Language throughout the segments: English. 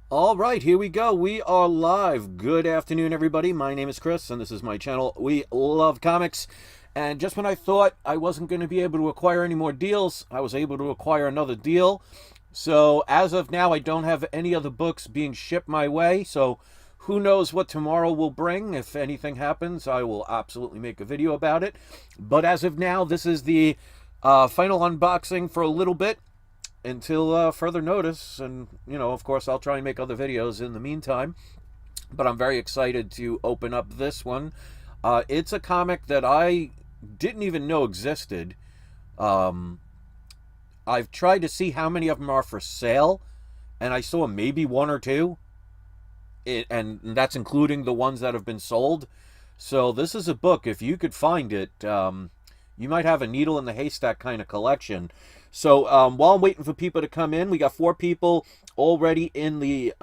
All right, here we go. We are live. Good afternoon, everybody. My name is Chris, and this is my channel. We love comics. And just when I thought I wasn't going to be able to acquire any more deals, I was able to acquire another deal. So as of now, I don't have any other books being shipped my way. So who knows what tomorrow will bring. If anything happens, I will absolutely make a video about it. But as of now, this is the final unboxing for a little bit until further notice. And, of course, I'll try and make other videos in the meantime. But I'm very excited to open up this one. It's a comic that I didn't even know existed. I've tried to see how many of them are for sale, and I saw maybe one or two. And that's including the ones that have been sold. So this is a book, if you could find it, you might have a needle in the haystack kind of collection. So while I'm waiting for people to come in, we got 4 people already in the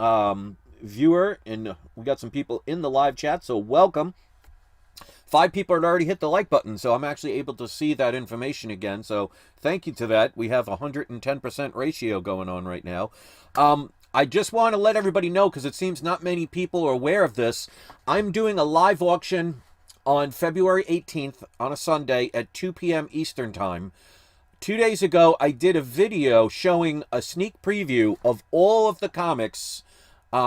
viewer, and we got some people in the live chat, so welcome. 5 people had already hit the like button, so I'm actually able to see that information again, so thank you to that. We have a 110% ratio going on right now. I just want to let everybody know, because it seems not many people are aware of this. I'm doing a live auction on February 18th on a Sunday at 2 p.m. Eastern Time. 2 days ago, I did a video showing a sneak preview of all of the comics that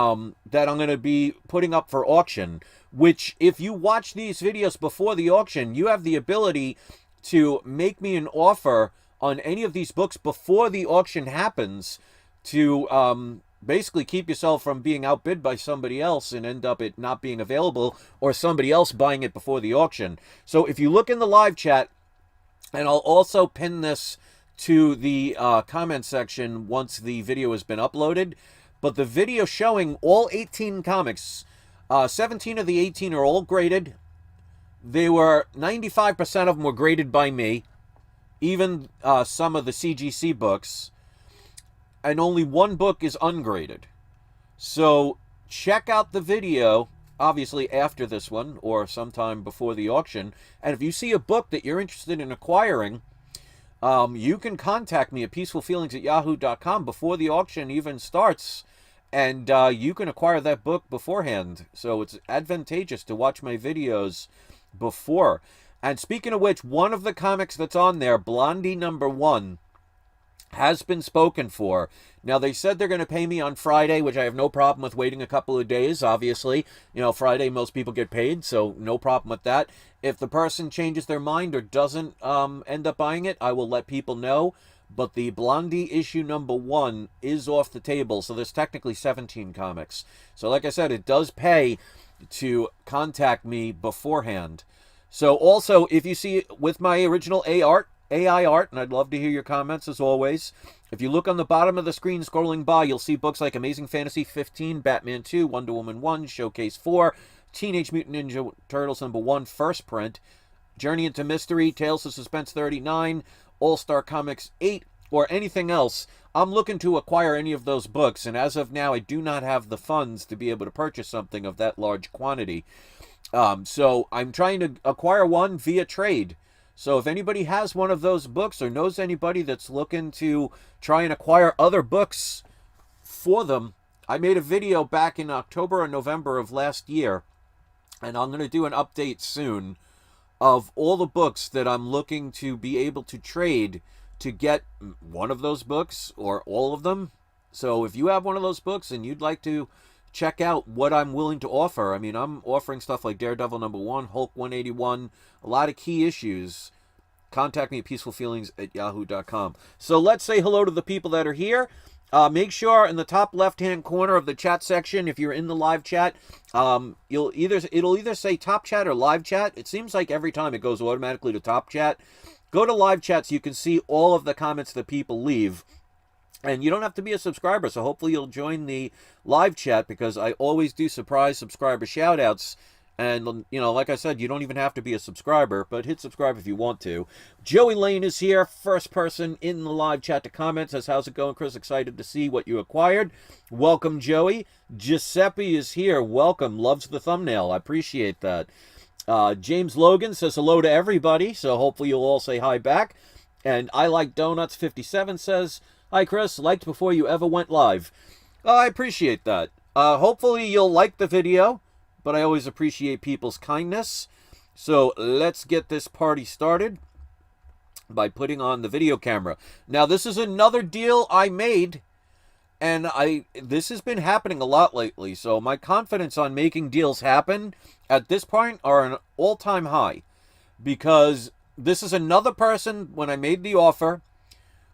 I'm going to be putting up for auction, which if you watch these videos before the auction, you have the ability to make me an offer on any of these books before the auction happens to basically keep yourself from being outbid by somebody else and end up it not being available or somebody else buying it before the auction. So if you look in the live chat, and I'll also pin this to the comment section once the video has been uploaded. But the video showing all 18 comics, 17 of the 18 are all graded. They were, 95% of them were graded by me. Even some of the CGC books. And only one book is ungraded. So check out the video, obviously after this one, or sometime before the auction. And if you see a book that you're interested in acquiring, you can contact me at peacefulfeelings@yahoo.com before the auction even starts, and you can acquire that book beforehand. So it's advantageous to watch my videos before. And speaking of which, one of the comics that's on there, Blondie #1, has been spoken for. Now, they said they're going to pay me on Friday, which I have no problem with waiting a couple of days, obviously. Friday, most people get paid, so no problem with that. If the person changes their mind or doesn't end up buying it, I will let people know. But the Blondie issue #1 is off the table, so there's technically 17 comics. So like I said, it does pay to contact me beforehand. So also, if you see with my original AI art, and I'd love to hear your comments as always. If you look on the bottom of the screen scrolling by, you'll see books like Amazing Fantasy 15, Batman 2, Wonder Woman 1, Showcase 4, Teenage Mutant Ninja Turtles #1, first print, Journey into Mystery, Tales of Suspense 39, All-Star Comics 8, or anything else. I'm looking to acquire any of those books, and as of now, I do not have the funds to be able to purchase something of that large quantity. So I'm trying to acquire one via trade. So if anybody has one of those books or knows anybody that's looking to try and acquire other books for them, I made a video back in October or November of last year, and I'm going to do an update soon of all the books that I'm looking to be able to trade to get one of those books or all of them. So if you have one of those books and you'd like to check out what I'm willing to offer. I mean, I'm offering stuff like Daredevil #1, Hulk 181, a lot of key issues. Contact me at peacefulfeelings@yahoo.com. So let's say hello to the people that are here. Make sure in the top left-hand corner of the chat section, if you're in the live chat, it'll either say top chat or live chat. It seems like every time it goes automatically to top chat. Go to live chat so you can see all of the comments that people leave. And you don't have to be a subscriber, so hopefully you'll join the live chat, because I always do surprise subscriber shoutouts. And, like I said, you don't even have to be a subscriber, but hit subscribe if you want to. Joey Lane is here, first person in the live chat to comment. Says, how's it going, Chris? Excited to see what you acquired. Welcome, Joey. Giuseppe is here. Welcome. Loves the thumbnail. I appreciate that. James Logan says hello to everybody, so hopefully you'll all say hi back. And I Like Donuts 57 says, hi, Chris. Liked before you ever went live. Oh, I appreciate that. Hopefully you'll like the video, but I always appreciate people's kindness. So let's get this party started by putting on the video camera. Now, this is another deal I made, and this has been happening a lot lately, so my confidence on making deals happen at this point are an all-time high, because this is another person, when I made the offer,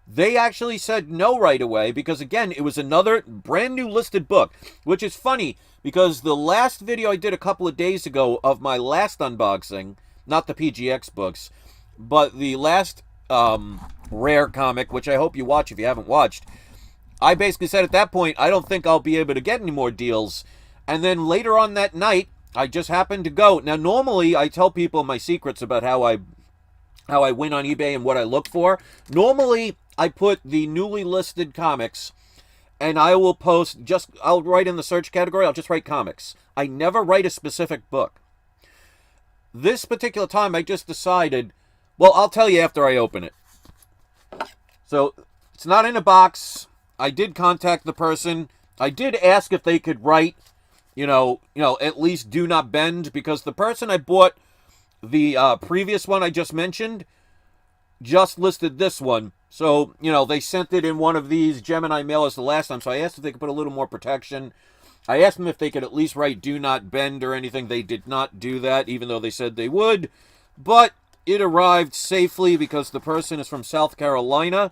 they actually said no right away, because again, it was another brand new listed book, which is funny, because the last video I did a couple of days ago of my last unboxing, not the PGX books, but the last rare comic, which I hope you watch if you haven't watched, I basically said at that point, I don't think I'll be able to get any more deals. And then later on that night, I just happened to go. Now, normally, I tell people my secrets about how I win on eBay and what I look for. Normally, I put the newly listed comics, and I will post I'll write in the search category, I'll just write comics. I never write a specific book. This particular time, I just decided, well, I'll tell you after I open it. So, it's not in a box. I did contact the person. I did ask if they could write, at least do not bend, because the person I bought the previous one I just mentioned just listed this one. So, they sent it in one of these Gemini mailers the last time, so I asked if they could put a little more protection. I asked them if they could at least write do not bend or anything. They did not do that, even though they said they would. But it arrived safely because the person is from South Carolina.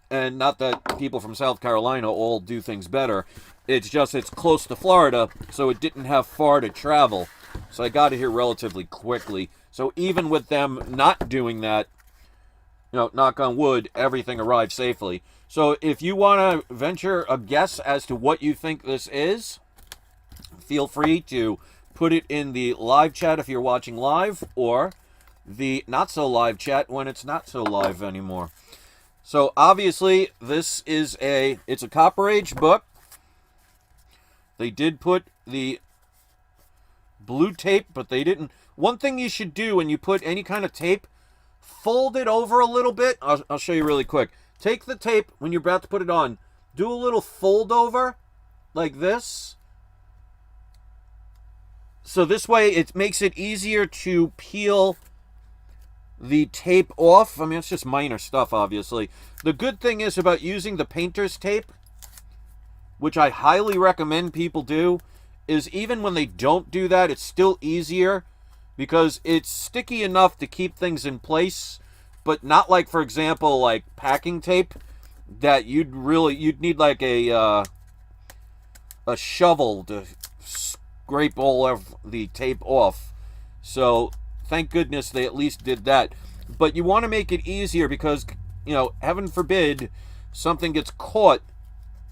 And not that people from South Carolina all do things better. It's just it's close to Florida, so it didn't have far to travel. So I got it here relatively quickly. So even with them not doing that, knock on wood, everything arrived safely. So if you want to venture a guess as to what you think this is, feel free to put it in the live chat if you're watching live, or the not-so-live chat when it's not so live anymore. So obviously, this is it's a Copper Age book. They did put the blue tape, but they didn't. One thing you should do when you put any kind of tape, fold it over a little bit. I'll show you really quick. Take the tape when you're about to put it on. Do a little fold over, like this. So this way, it makes it easier to peel the tape off. I mean, it's just minor stuff, obviously. The good thing is about using the painter's tape, which I highly recommend people do, is even when they don't do that, it's still easier because it's sticky enough to keep things in place, but not like, for example, like packing tape that you'd need like a shovel to scrape all of the tape off. So thank goodness they at least did that. But you want to make it easier because, heaven forbid, something gets caught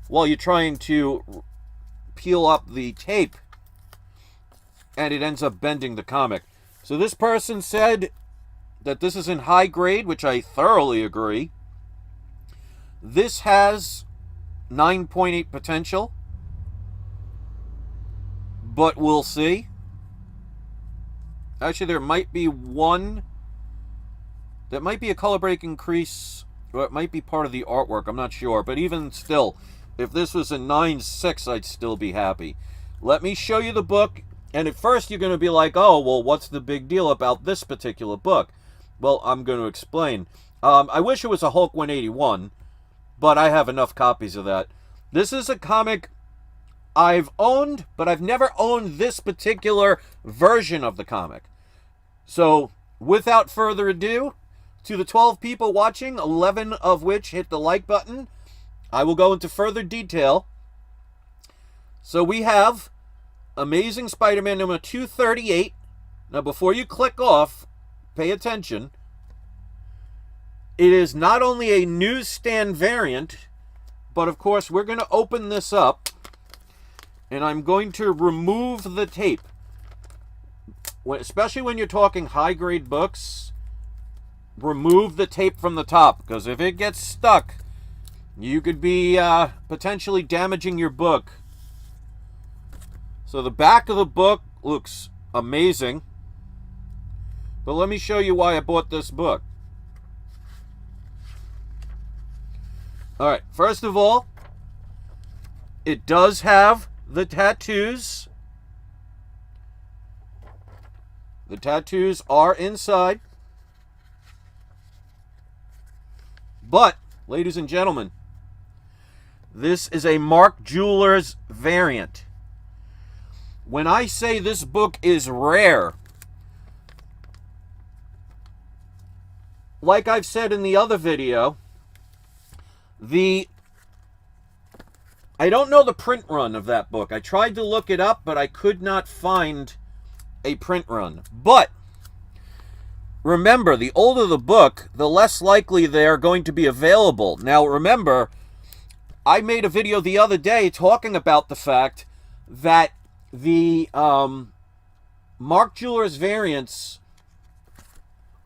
while you're trying to peel up the tape and it ends up bending the comic. So this person said that this is in high grade, which I thoroughly agree. This has 9.8 potential, but we'll see. Actually, there might be one that might be a color break increase, or it might be part of the artwork. I'm not sure. But even still, if this was a 9.6, I'd still be happy. Let me show you the book. And at first, you're going to be like, oh, well, what's the big deal about this particular book? Well, I'm going to explain. I wish it was a Hulk 181, but I have enough copies of that. This is a comic I've owned, but I've never owned this particular version of the comic. So, without further ado, to the 12 people watching, 11 of which hit the like button, I will go into further detail. So we have Amazing Spider-Man number 238. Now, before you click off, pay attention. It is not only a newsstand variant, but of course, we're going to open this up, and I'm going to remove the tape. Especially when you're talking high-grade books, remove the tape from the top, because if it gets stuck, you could be potentially damaging your book. So the back of the book looks amazing, but let me show you why I bought this book. Alright, first of all, It does have the tattoos. The tattoos are inside. But, ladies and gentlemen, this is a Mark Jewelers variant. When I say this book is rare, like I've said in the other video, I don't know the print run of that book. I tried to look it up, but I could not find a print run. But remember, the older the book, the less likely they are going to be available. Now, remember, I made a video the other day talking about the fact that the Mark Jewelers variants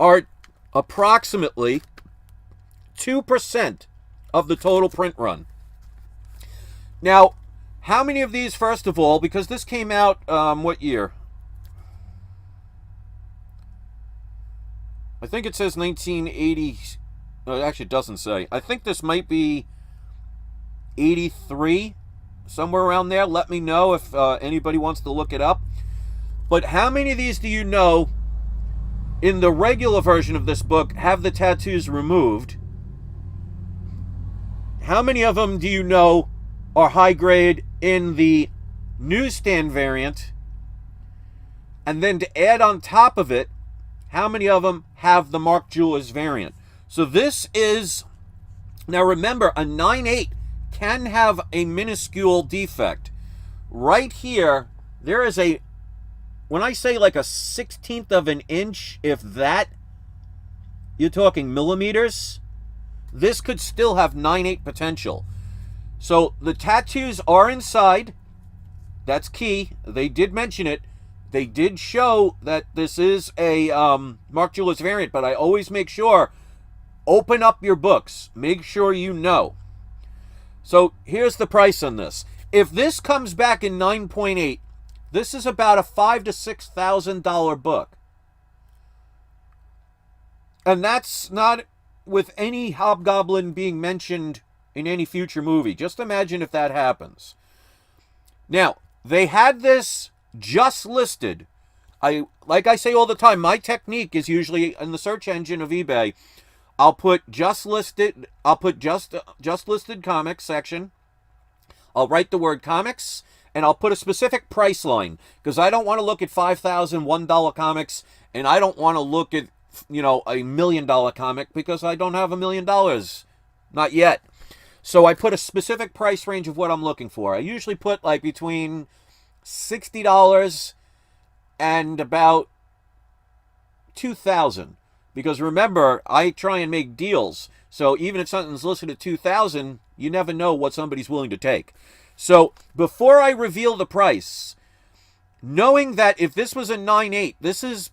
are approximately 2% of the total print run. Now, how many of these, first of all, because this came out, what year? I think it says 1980. Actually, it doesn't say. I think this might be 83, somewhere around there. Let me know if anybody wants to look it up. But how many of these do you know in the regular version of this book have the tattoos removed? How many of them do you know are high grade in the newsstand variant? And then to add on top of it, how many of them have the Mark Jewelers variant? So this is, now remember, a 9/8 can have a minuscule defect. Right here, there is a, when I say like a 1/16 of an inch, if that, you're talking millimeters, this could still have 9/8 potential. So the tattoos are inside. That's key. They did mention it. They did show that this is a Mark Jewelers variant, but I always make sure, open up your books. Make sure you know. So here's the price on this. If this comes back in 9.8, this is about a $5,000 to $6,000 book. And that's not with any hobgoblin being mentioned in any future movie. Just imagine if that happens. Now, they had this just listed. Like I say all the time, my technique is usually in the search engine of eBay, I'll put just listed comics section. I'll write the word comics, and I'll put a specific price line, because I don't want to look at $5,001 comics, and I don't want to look at, you know, $1 million comic, because I don't have $1 million. Not yet. So I put a specific price range of what I'm looking for. I usually put like between $60 and about $2,000. Because remember, I try and make deals. So even if something's listed at $2,000, you never know what somebody's willing to take. So before I reveal the price, knowing that if this was a 9.8, this is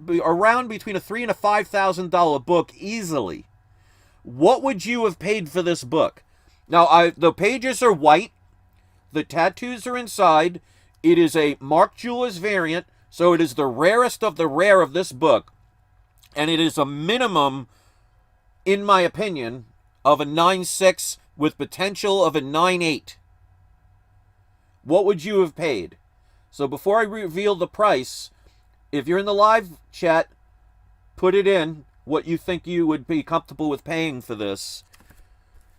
around between a $3,000 and a $5,000 book easily. What would you have paid for this book? Now, the pages are white. The tattoos are inside. It is a Mark Jewelers variant, so it is the rarest of the rare of this book. And it is a minimum, in my opinion, of a 9.6 with potential of a 9.8. What would you have paid? So before I reveal the price, if you're in the live chat, put it in what you think you would be comfortable with paying for this.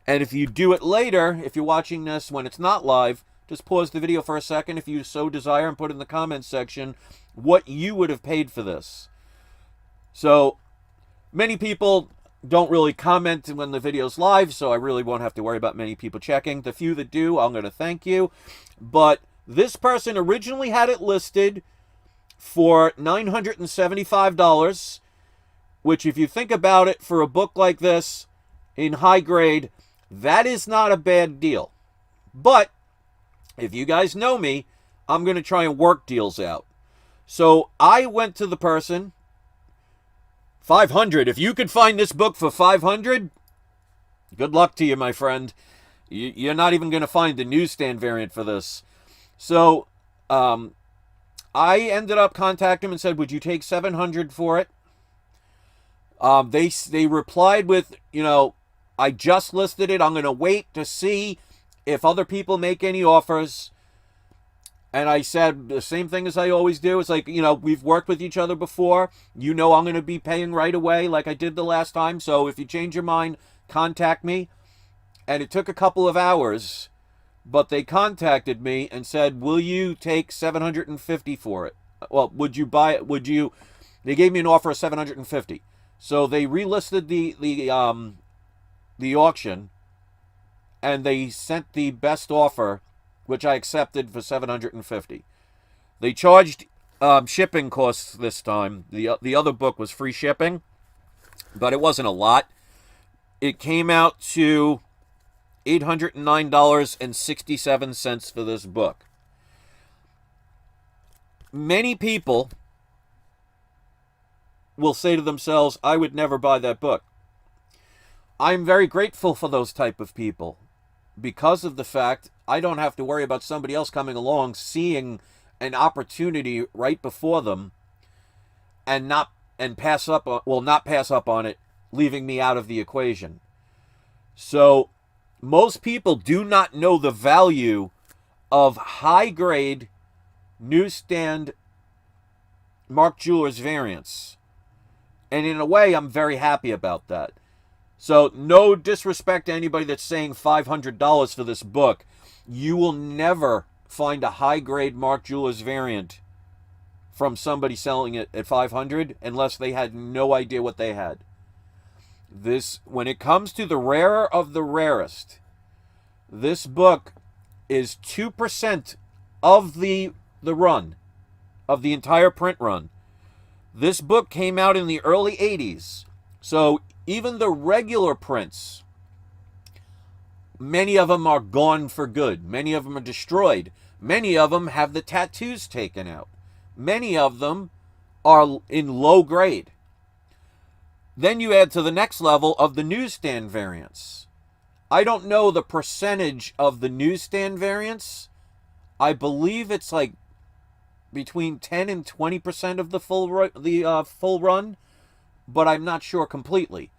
And if you do it later, if you're watching this when it's not live, just pause the video for a second if you so desire and put in the comments section what you would have paid for this. So many people don't really comment when the video's live, so I really won't have to worry about many people checking. The few that do, I'm going to thank you. But this person originally had it listed for $975, which, if you think about it, for a book like this in high grade, that is not a bad deal. But if you guys know me, I'm going to try and work deals out. So I went to the person, $500. If you could find this book for $500, good luck to you, my friend. You're not even going to find the newsstand variant for this. So I ended up contacting him and said, would you take $700 for it? They replied with, you know, I just listed it. I'm going to wait to see if other people make any offers, and I said the same thing as I always do. It's like, we've worked with each other before. I'm going to be paying right away like I did the last time. So if you change your mind, contact me. And it took a couple of hours, but they contacted me and said, will you take $750 for it? Well, would you buy it? They gave me an offer of $750. So they relisted the auction, and they sent the best offer, which I accepted, for $750. They charged shipping costs this time. The other book was free shipping, but it wasn't a lot. It came out to $809.67 for this book. Many people will say to themselves, I would never buy that book. I'm very grateful for those type of people, because of the fact I don't have to worry about somebody else coming along, seeing an opportunity right before them, and not pass up on it, leaving me out of the equation. So most people do not know the value of high-grade newsstand Mark Jewelers variants. And in a way, I'm very happy about that. So no disrespect to anybody that's saying $500 for this book. You will never find a high-grade Mark Jewelers variant from somebody selling it at $500 unless they had no idea what they had. When it comes to the rarer of the rarest, this book is 2% of the run, of the entire print run. This book came out in the early 80s. So even the regular prints, many of them are gone for good. Many of them are destroyed. Many of them have the tattoos taken out. Many of them are in low grade. Then you add to the next level of the newsstand variants. I don't know the percentage of the newsstand variants. I believe it's like between 10 and 20% of the full run, but I'm not sure completely.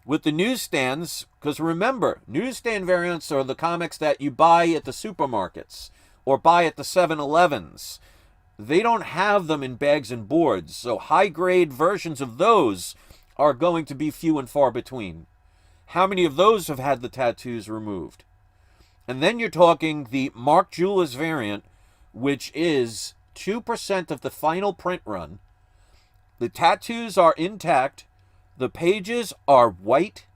With the newsstands, because remember, newsstand variants are the comics that you buy at the supermarkets or buy at the 7-Elevens. They don't have them in bags and boards, so high-grade versions of those are going to be few and far between. How many of those have had the tattoos removed? And then you're talking the Mark Jewelers variant, which is 2% of the final print run. The tattoos are intact. The pages are white.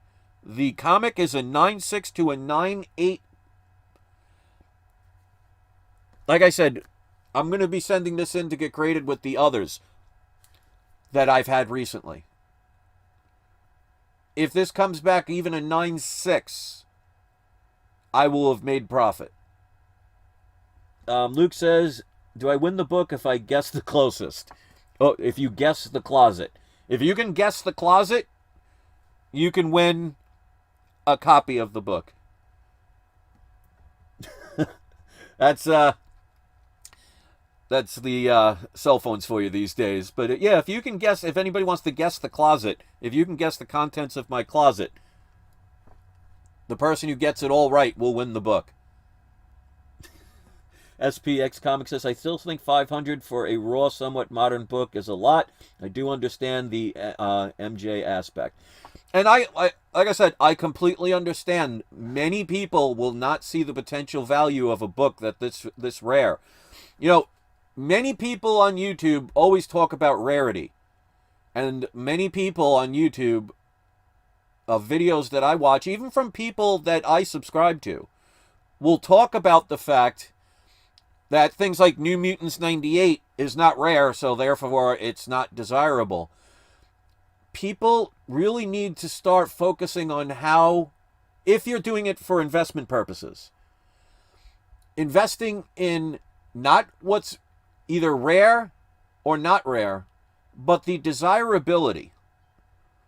The comic is a 9.6 to a 9.8. Like I said, I'm going to be sending this in to get graded with the others that I've had recently. If this comes back even a 9.6, I will have made profit. Luke says, do I win the book if I guess the closest? Oh, if you guess the closet. If you can guess the closet, you can win a copy of the book. That's the cell phones for you these days. But yeah, if you can guess, if anybody wants to guess the closet, if you can guess the contents of my closet, the person who gets it all right will win the book. SPX Comics says, I still think $500 for a raw, somewhat modern book is a lot. I do understand the MJ aspect. And I like I said, I completely understand. Many people will not see the potential value of a book that this rare. Many people on YouTube always talk about rarity. And many people on YouTube, of videos that I watch, even from people that I subscribe to, will talk about the fact that things like New Mutants 98 is not rare, so therefore it's not desirable. People really need to start focusing on how, if you're doing it for investment purposes, investing in not what's either rare or not rare, but the desirability.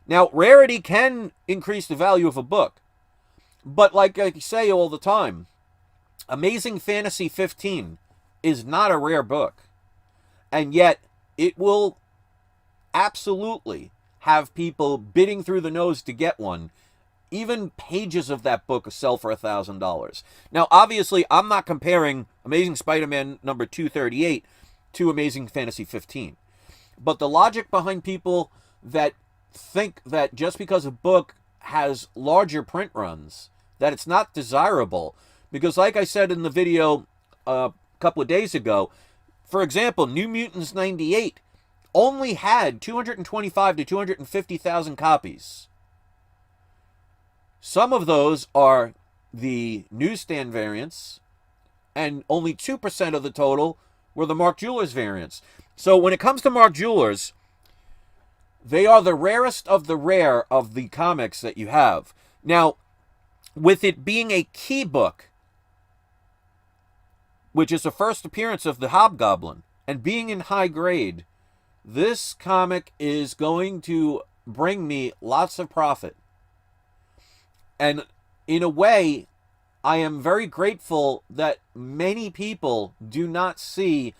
Now, rarity can increase the value of a book, but like I say all the time, Amazing Fantasy 15 is not a rare book, and yet it will absolutely have people bidding through the nose to get one, even pages of that book sell for $1,000. Now, obviously, I'm not comparing Amazing Spider-Man number 238 to Amazing Fantasy 15. But the logic behind people that think that just because a book has larger print runs, that it's not desirable. Because like I said in the video a couple of days ago, for example, New Mutants 98 only had 225 to 250,000 copies. Some of those are the newsstand variants, and only 2% of the total were the Mark Jewelers variants. So when it comes to Mark Jewelers, they are the rarest of the rare of the comics that you have. Now, with it being a key book, which is the first appearance of the Hobgoblin, and being in high grade, this comic is going to bring me lots of profit. And in a way, I am very grateful that many people do not see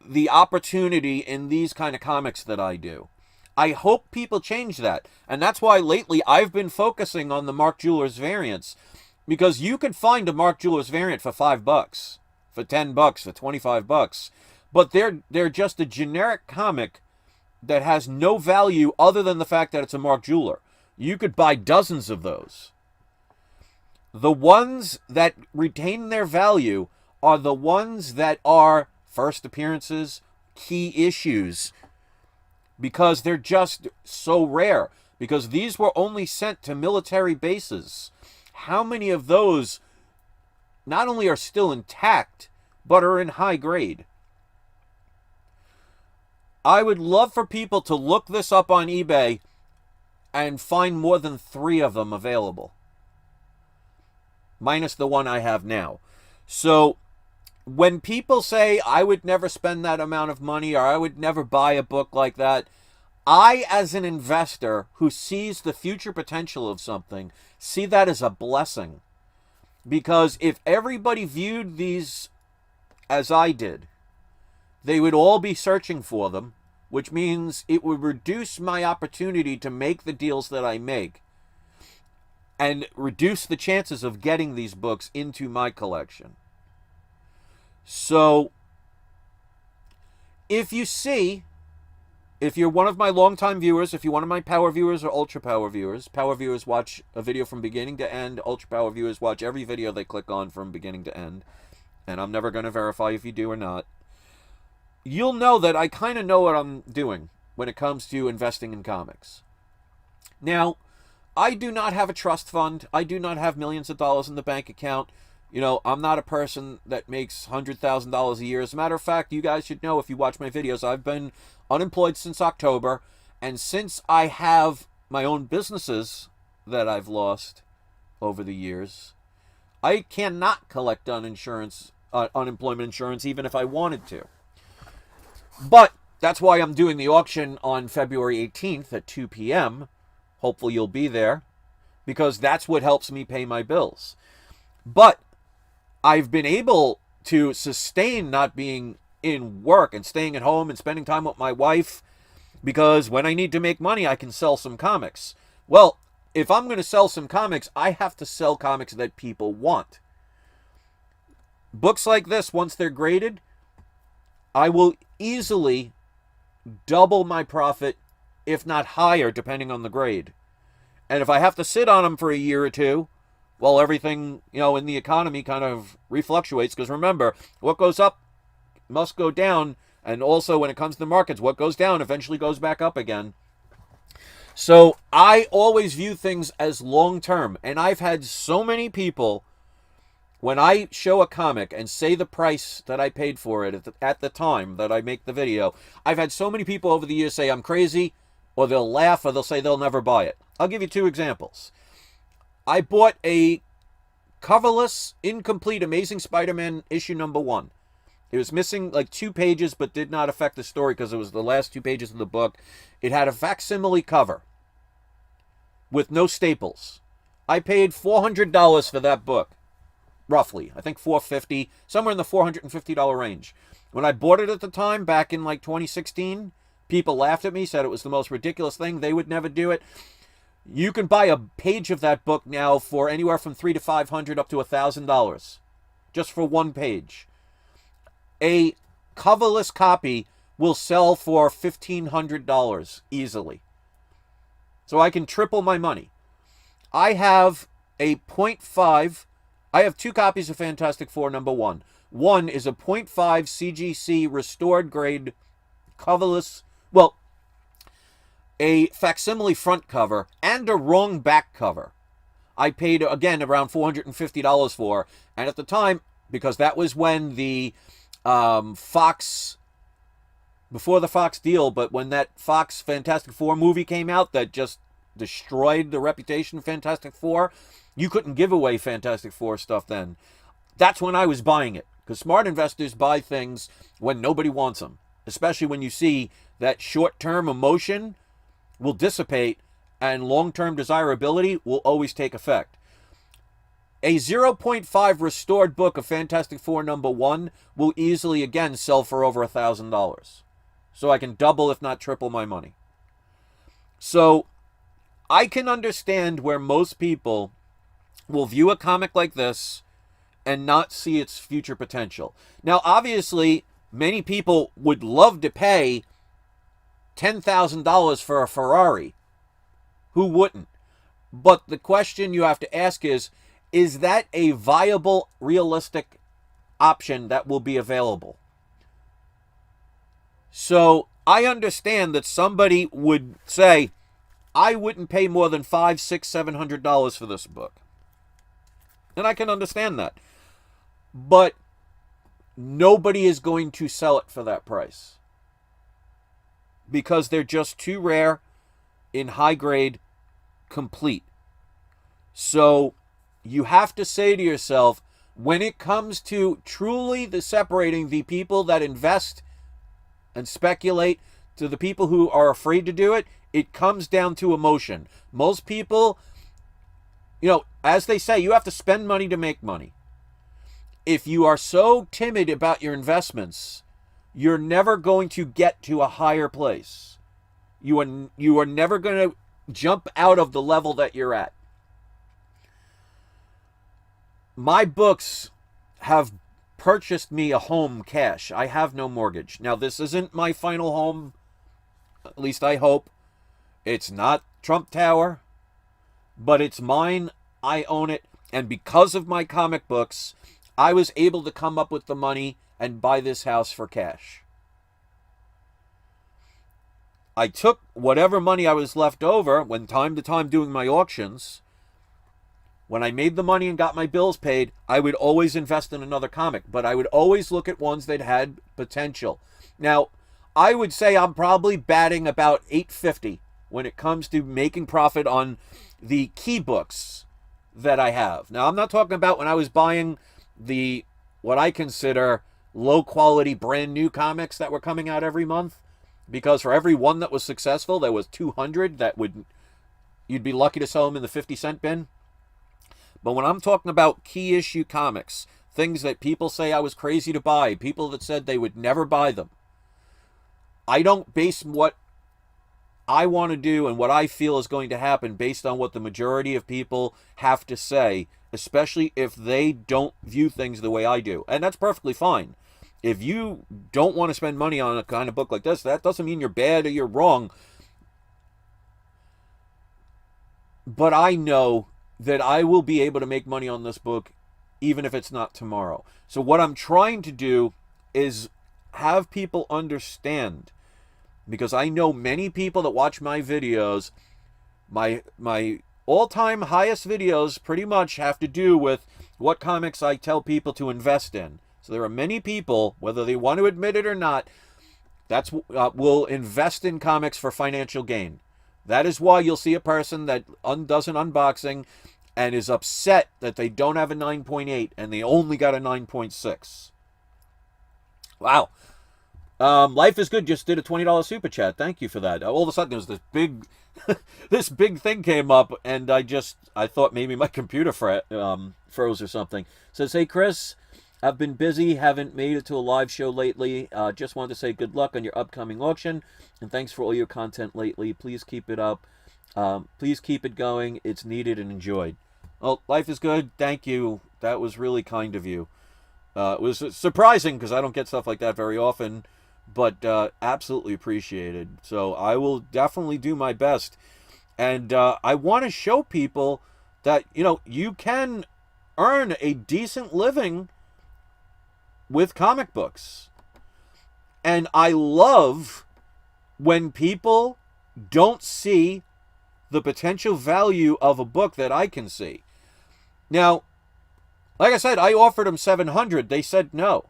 the opportunity in these kind of comics that I do. I hope people change that. And that's why lately I've been focusing on the Mark Jewelers variants, because you can find a Mark Jewelers variant for $5, for $10, for $25. But they're just a generic comic that has no value other than the fact that it's a Mark Jeweler. You could buy dozens of those. The ones that retain their value are the ones that are first appearances, key issues, because they're just so rare. Because these were only sent to military bases. How many of those not only are still intact, but are in high grade? I would love for people to look this up on eBay and find more than 3 of them available, minus the one I have now. So when people say I would never spend that amount of money, or I would never buy a book like that, I, as an investor who sees the future potential of something, see that as a blessing. Because if everybody viewed these as I did, they would all be searching for them, which means it would reduce my opportunity to make the deals that I make and reduce the chances of getting these books into my collection. So, if you're one of my longtime viewers, if you're one of my power viewers or ultra power viewers watch a video from beginning to end, ultra power viewers watch every video they click on from beginning to end, and I'm never going to verify if you do or not, you'll know that I kind of know what I'm doing when it comes to investing in comics. Now, I do not have a trust fund. I do not have millions of dollars in the bank account. You know, I'm not a person that makes $100,000 a year. As a matter of fact, you guys should know if you watch my videos, I've been unemployed since October. And since I have my own businesses that I've lost over the years, I cannot collect on unemployment insurance even if I wanted to. But that's why I'm doing the auction on February 18th at 2 p.m. Hopefully you'll be there, because that's what helps me pay my bills. But I've been able to sustain not being in work and staying at home and spending time with my wife, because when I need to make money, I can sell some comics. Well, if I'm going to sell some comics, I have to sell comics that people want. Books like this, once they're graded, I will easily double my profit, if not higher, depending on the grade. And if I have to sit on them for a year or two, well, everything, in the economy kind of refluctuates. Because remember, what goes up must go down. And also, when it comes to the markets, what goes down eventually goes back up again. So I always view things as long-term. And I've had so many people, when I show a comic and say the price that I paid for it at the time that I make the video, I've had so many people over the years say I'm crazy, or they'll laugh, or they'll say they'll never buy it. I'll give you 2 examples. I bought a coverless, incomplete Amazing Spider-Man issue number 1. It was missing like 2 pages, but did not affect the story because it was the last 2 pages of the book. It had a facsimile cover with no staples. I paid $400 for that book. Roughly. I think $450, somewhere in the $450 range. When I bought it at the time, back in like 2016, people laughed at me, said it was the most ridiculous thing. They would never do it. You can buy a page of that book now for anywhere from $300 to $500 up to $1,000 just for one page. A coverless copy will sell for $1,500 easily. So I can triple my money. I have a 0.5. I have 2 copies of Fantastic Four #1. One is a 0.5 CGC restored grade coverless, well, a facsimile front cover and a wrong back cover. I paid, again, around $450 for. And at the time, because that was when the Fox, before the Fox deal, but when that Fox Fantastic Four movie came out that just destroyed the reputation of Fantastic Four, you couldn't give away Fantastic Four stuff then. That's when I was buying it. Because smart investors buy things when nobody wants them. Especially when you see that short-term emotion will dissipate and long-term desirability will always take effect. A 0.5 restored book of Fantastic Four #1 will easily, again, sell for over $1,000. So I can double, if not triple, my money. So I can understand where most people will view a comic like this and not see its future potential. Now, obviously, many people would love to pay $10,000 for a Ferrari. Who wouldn't? But the question you have to ask is that a viable, realistic option that will be available? So I understand that somebody would say, I wouldn't pay more than $500, $600, $700 for this book. And I can understand that. But nobody is going to sell it for that price. Because they're just too rare, in high grade, complete. So you have to say to yourself, when it comes to truly separating the people that invest and speculate to the people who are afraid to do it, it comes down to emotion. Most people, as they say, you have to spend money to make money. If you are so timid about your investments, you're never going to get to a higher place. You are never going to jump out of the level that you're at. My books have purchased me a home cash. I have no mortgage. Now, this isn't my final home, at least I hope. It's not Trump Tower, but it's mine. I own it. And because of my comic books, I was able to come up with the money and buy this house for cash. I took whatever money I was left over when time to time doing my auctions. When I made the money and got my bills paid, I would always invest in another comic, but I would always look at ones that had potential. Now, I would say I'm probably batting about $850 when it comes to making profit on the key books that I have. Now, I'm not talking about when I was buying what I consider low quality brand new comics that were coming out every month, because for every one that was successful there was 200 that you'd be lucky to sell them in the 50-cent bin. But when I'm talking about key issue comics, things that people say I was crazy to buy, people that said they would never buy them, I don't base what I want to do and what I feel is going to happen based on what the majority of people have to say, especially if they don't view things the way I do. And that's perfectly fine. If you don't want to spend money on a kind of book like this, that doesn't mean you're bad or you're wrong. But I know that I will be able to make money on this book even if it's not tomorrow. So what I'm trying to do is have people understand, because I know many people that watch my videos, my all-time highest videos pretty much have to do with what comics I tell people to invest in. So there are many people, whether they want to admit it or not, will invest in comics for financial gain. That is why you'll see a person that does an unboxing and is upset that they don't have a 9.8 and they only got a 9.6. Wow. Life is Good just did a $20 super chat. Thank you for that. All of a sudden there was this big this big thing came up, and I thought maybe my computer froze or something. It says, hey Chris, I've been busy, haven't made it to a live show lately. Just wanted to say good luck on your upcoming auction, and thanks for all your content lately. Please keep it up. Please keep it going. It's needed and enjoyed. Well, life is good. Thank you. That was really kind of you. It was surprising because I don't get stuff like that very often, but absolutely appreciated. So I will definitely do my best. And I want to show people that, you can earn a decent living with comic books. And I love when people don't see the potential value of a book that I can see. Now, like I said, I offered them $700. They said no,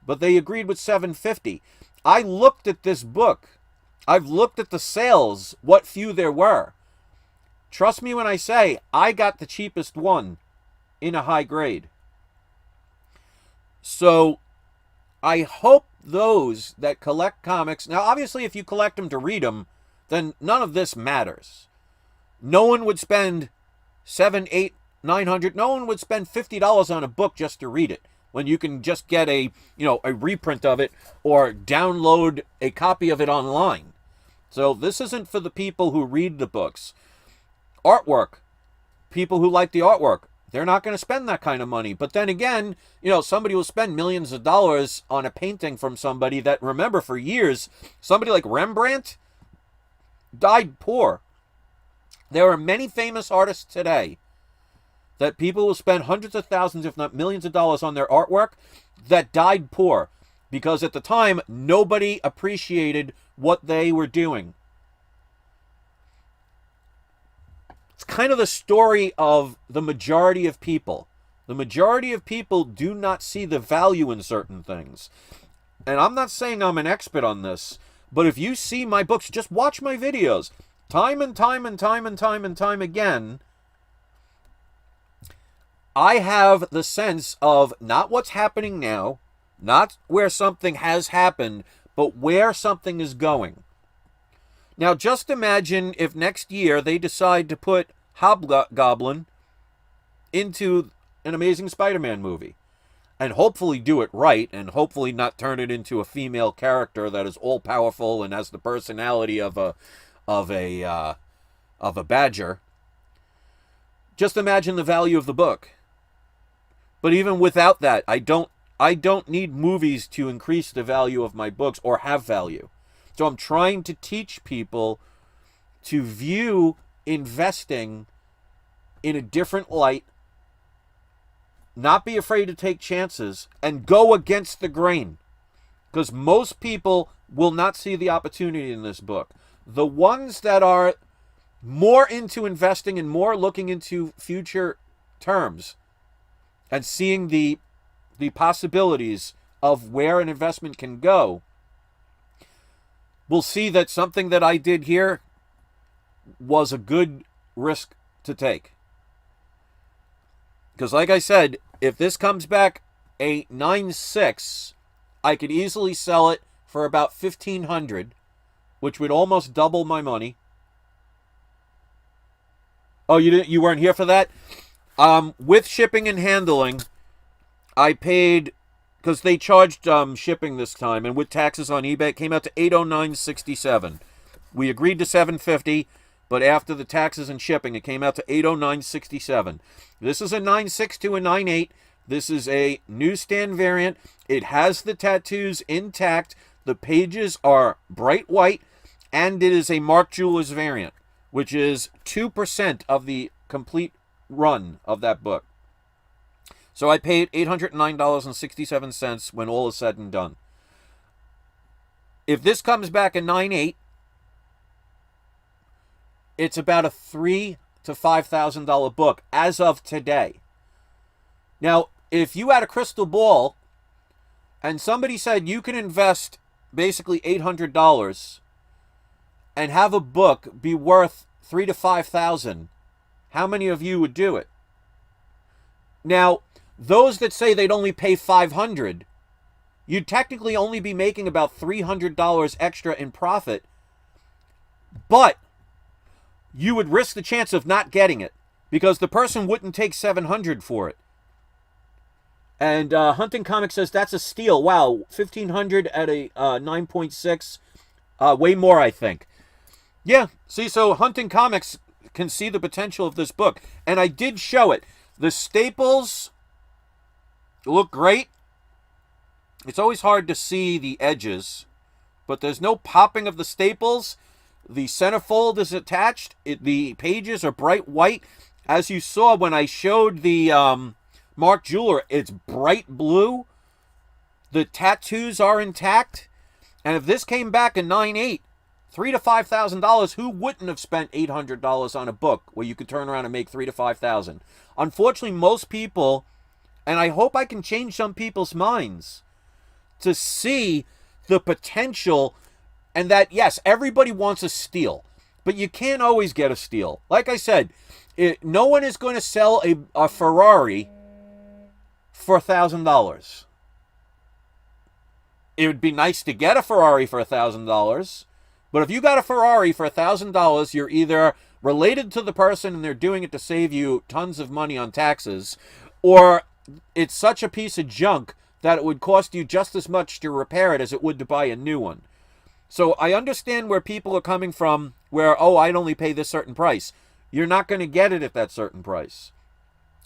but they agreed with $750. I looked at this book. I've looked at the sales, what few there were. Trust me when I say I got the cheapest one in a high grade. So I hope those that collect comics, now obviously if you collect them to read them, then none of this matters. No one would spend $700, $800, $900. No one would spend $50 on a book just to read it when you can just get a reprint of it or download a copy of it online. So this isn't for the people who read the books. Artwork, people who like the artwork, they're not going to spend that kind of money. But then again, somebody will spend millions of dollars on a painting from somebody that, remember, for years, somebody like Rembrandt died poor. There are many famous artists today that people will spend hundreds of thousands, if not millions of dollars on their artwork that died poor because at the time, nobody appreciated what they were doing. It's kind of the story of the majority of people. The majority of people do not see the value in certain things. And I'm not saying I'm an expert on this, but if you see my books, just watch my videos. Time and time and time and time and time again, I have the sense of not what's happening now, not where something has happened, but where something is going. Now, just imagine if next year they decide to put Hobgoblin into an Amazing Spider-Man movie. And hopefully do it right, and hopefully not turn it into a female character that is all-powerful and has the personality of a badger. Just imagine the value of the book. But even without that, I don't need movies to increase the value of my books or have value. So I'm trying to teach people to view investing in a different light, not be afraid to take chances, and go against the grain. Because most people will not see the opportunity in this book. The ones that are more into investing and more looking into future terms and seeing the possibilities of where an investment can go will see that something that I did here was a good risk to take. Because like I said, if this comes back a 9.6, I could easily sell it for about $1,500, which would almost double my money. Oh, you weren't here for that? With shipping and handling, I paid, because they charged shipping this time, and with taxes on eBay, it came out to $809.67. We agreed to $750, but after the taxes and shipping, it came out to $809.67. This is a 9.6 to a 9.8. This is a newsstand variant. It has the tattoos intact. The pages are bright white, and it is a Mark Jewelers variant, which is 2% of the complete run of that book. So I paid $809.67 when all is said and done. If this comes back a 9.8, it's about a $3,000 to $5,000 book as of today. Now, if you had a crystal ball and somebody said you can invest basically $800 and have a book be worth $3,000 to $5,000, how many of you would do it? Now, those that say they'd only pay $500, you'd technically only be making about $300 extra in profit, but you would risk the chance of not getting it because the person wouldn't take $700 for it. And Hunting Comics says that's a steal. Wow, $1,500 at a 9.6, way more, I think. Yeah, see, so Hunting Comics can see the potential of this book. And I did show it. The staples look great. It's always hard to see the edges, but there's no popping of the staples. The centerfold is attached. The pages are bright white. As you saw when I showed the Mark Jeweler, it's bright blue. The tattoos are intact. And if this came back in 9.8, $3,000 to $5,000, who wouldn't have spent $800 on a book where you could turn around and make $3,000 to $5,000? Unfortunately, most people, and I hope I can change some people's minds, to see the potential, and that, yes, everybody wants a steal, but you can't always get a steal. Like I said, no one is going to sell a Ferrari for $1,000. It would be nice to get a Ferrari for $1,000, but if you got a Ferrari for $1,000, you're either related to the person and they're doing it to save you tons of money on taxes, or it's such a piece of junk that it would cost you just as much to repair it as it would to buy a new one. So I understand where people are coming from, where, oh, I'd only pay this certain price. You're not going to get it at that certain price.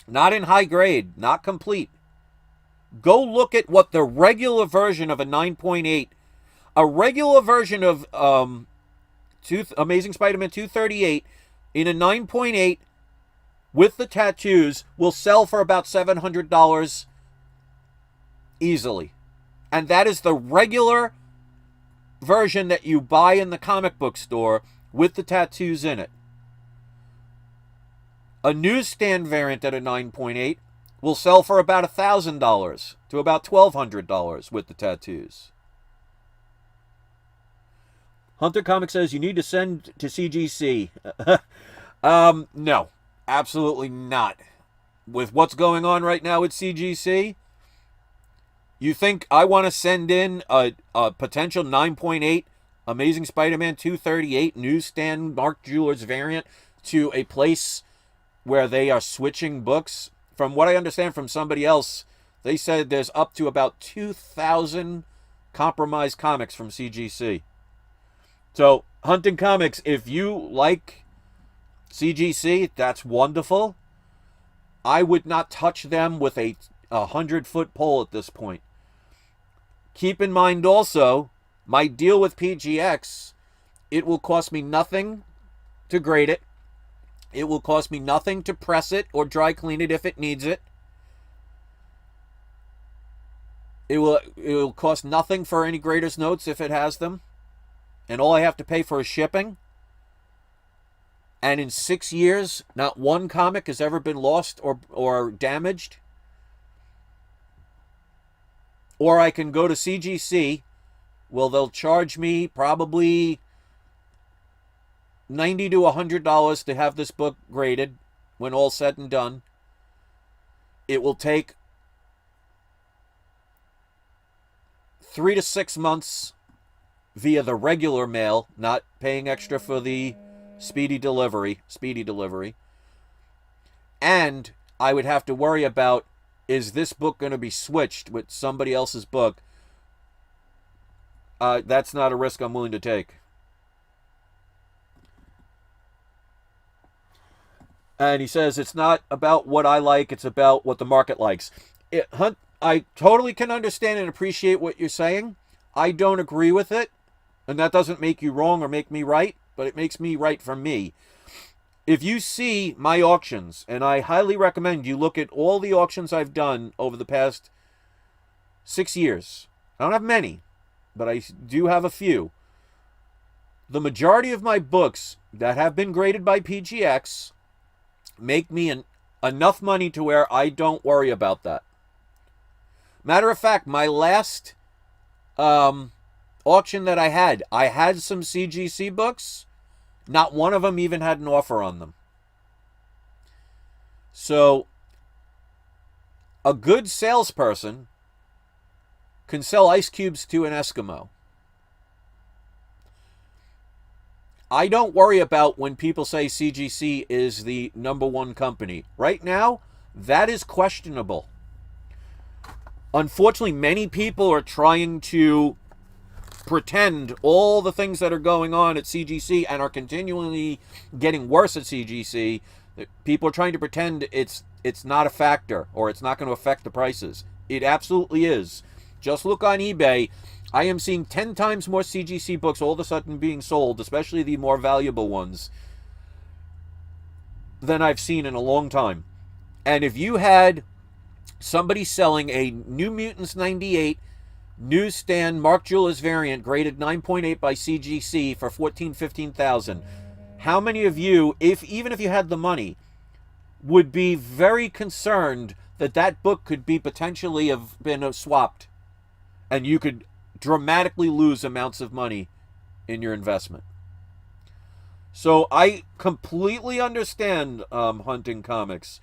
Not in high grade, not complete. Go look at what the regular version of a 9.8, a regular version of Amazing Spider-Man 238 in a 9.8 with the tattoos will sell for about $700 easily. And that is the regular version that you buy in the comic book store with the tattoos in it. A newsstand variant at a 9.8 will sell for about $1,000 to about $1,200 with the tattoos. Hunter Comics says you need to send to CGC. No, absolutely not. With what's going on right now with CGC, you think I want to send in a potential 9.8 Amazing Spider-Man 238 newsstand Mark Jewelers variant to a place where they are switching books? From what I understand from somebody else, they said there's up to about 2,000 compromised comics from CGC. So, Hunting Comics, if you like CGC, that's wonderful. I would not touch them with a 100-foot pole at this point. Keep in mind also, my deal with PGX, it will cost me nothing to grade it. It will cost me nothing to press it or dry clean it if it needs it. It will cost nothing for any grader's notes if it has them. And all I have to pay for is shipping. And in 6 years, not one comic has ever been lost or damaged. Or I can go to CGC. Well, they'll charge me probably $90 to $100 to have this book graded when all said and done. It will take 3 to 6 months via the regular mail, not paying extra for the speedy delivery. And I would have to worry about, is this book going to be switched with somebody else's book? That's not a risk I'm willing to take. And he says, it's not about what I like, it's about what the market likes. I totally can understand and appreciate what you're saying. I don't agree with it. And that doesn't make you wrong or make me right, but it makes me right for me. If you see my auctions, and I highly recommend you look at all the auctions I've done over the past 6 years. I don't have many, but I do have a few. The majority of my books that have been graded by PGX make me enough money to where I don't worry about that. Matter of fact, my last auction that I had some CGC books. Not one of them even had an offer on them. So, a good salesperson can sell ice cubes to an Eskimo. I don't worry about when people say CGC is the #1 company. Right now, that is questionable. Unfortunately, many people are trying to pretend all the things that are going on at CGC and are continually getting worse at CGC. People are trying to pretend it's not a factor or it's not going to affect the prices. It absolutely is. Just look on eBay. I am seeing 10 times more CGC books all of a sudden being sold, especially the more valuable ones, than I've seen in a long time. And if you had somebody selling a New Mutants 98 newsstand Mark Julius variant graded 9.8 by CGC for $14,000-15,000, how many of you, even if you had the money, would be very concerned that that book could be potentially have been swapped and you could dramatically lose amounts of money in your investment? So I completely understand hunting comics,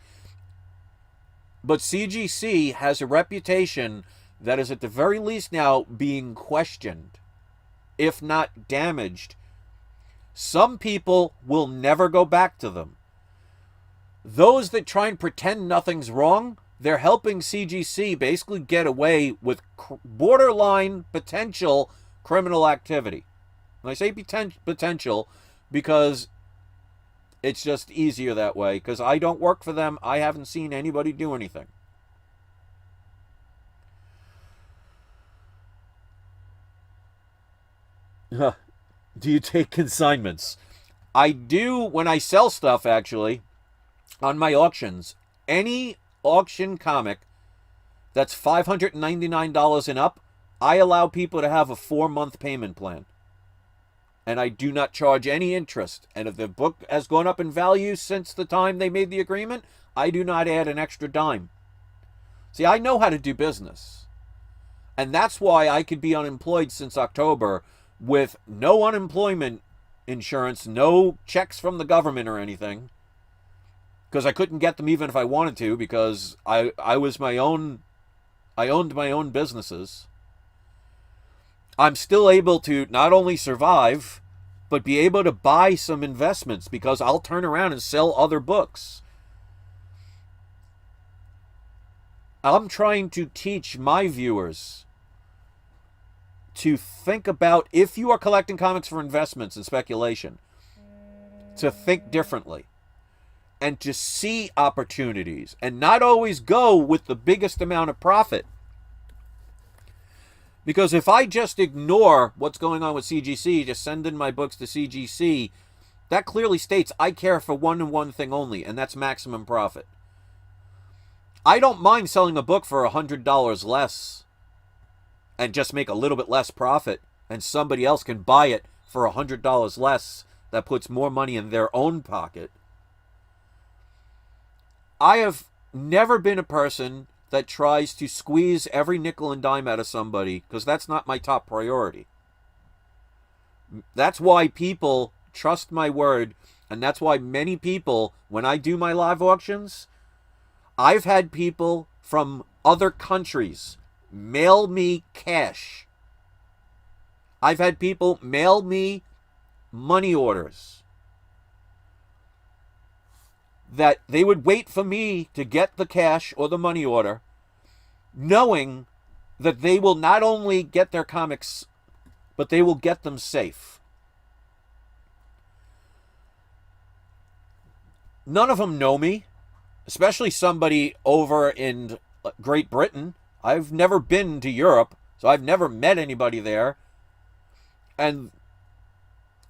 but CGC has a reputation that is at the very least now being questioned, if not damaged. Some people will never go back to them. Those that try and pretend nothing's wrong, they're helping CGC basically get away with borderline potential criminal activity. And I say potential because it's just easier that way, because I don't work for them. I haven't seen anybody do anything. Do you take consignments? I do when I sell stuff, actually, on my auctions. Any auction comic that's $599 and up, I allow people to have a 4-month payment plan. And I do not charge any interest. And if the book has gone up in value since the time they made the agreement, I do not add an extra dime. See, I know how to do business. And that's why I could be unemployed since October with no unemployment insurance, no checks from the government or anything. Because I couldn't get them even if I wanted to, because I owned my own businesses. I'm still able to not only survive, but be able to buy some investments, because I'll turn around and sell other books. I'm trying to teach my viewers to think about, if you are collecting comics for investments and speculation, to think differently and to see opportunities and not always go with the biggest amount of profit. Because if I just ignore what's going on with CGC, just send in my books to CGC, that clearly states I care for one and one thing only, and that's maximum profit. I don't mind selling a book for $100 less and just make a little bit less profit, and somebody else can buy it for $100 less. That puts more money in their own pocket. I have never been a person that tries to squeeze every nickel and dime out of somebody, because that's not my top priority. That's why people trust my word, and that's why many people, when I do my live auctions, I've had people from other countries mail me cash. I've had people mail me money orders that they would wait for me to get the cash or the money order, knowing that they will not only get their comics, but they will get them safe. None of them know me, especially somebody over in Great Britain. I've never been to Europe, so I've never met anybody there. And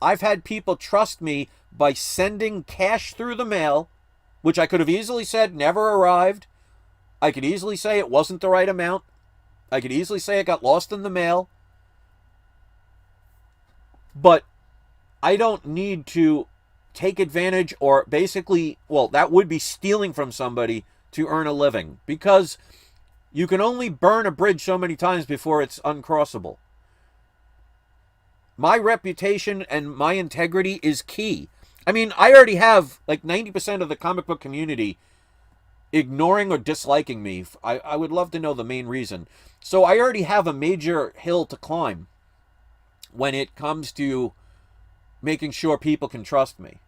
I've had people trust me by sending cash through the mail, which I could have easily said never arrived. I could easily say it wasn't the right amount. I could easily say it got lost in the mail. But I don't need to take advantage, or basically, well, that would be stealing from somebody to earn a living, because you can only burn a bridge so many times before it's uncrossable. My reputation and my integrity is key. I mean, I already have like 90% of the comic book community ignoring or disliking me. I would love to know the main reason. So I already have a major hill to climb when it comes to making sure people can trust me.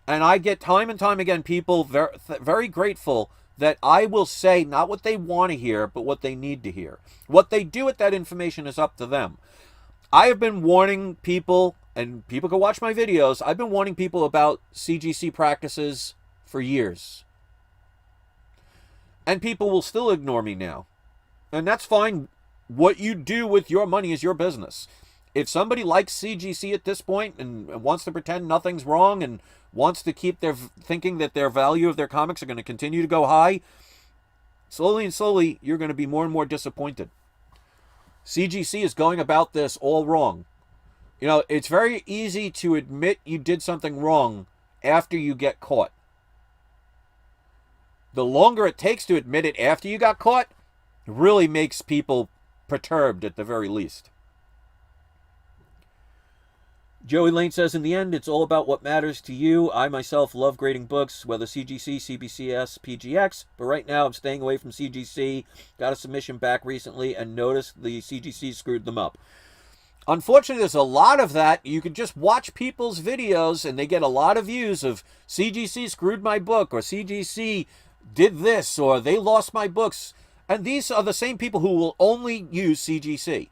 And I get time and time again people very grateful that I will say not what they want to hear, but what they need to hear. What they do with that information is up to them. I have been warning people, and people can watch my videos, I've been warning people about CGC practices for years. And people will still ignore me now. And that's fine. What you do with your money is your business. If somebody likes CGC at this point and wants to pretend nothing's wrong and wants to keep their thinking that their value of their comics are going to continue to go high, slowly and slowly, you're going to be more and more disappointed. CGC is going about this all wrong. You know, it's very easy to admit you did something wrong after you get caught. The longer it takes to admit it after you got caught, it really makes people perturbed at the very least. Joey Lane says, in the end, it's all about what matters to you. I myself love grading books, whether CGC, CBCS, PGX, but right now I'm staying away from CGC. Got a submission back recently and noticed the CGC screwed them up. Unfortunately, there's a lot of that. You can just watch people's videos and they get a lot of views of CGC screwed my book, or CGC did this, or they lost my books. And these are the same people who will only use CGC.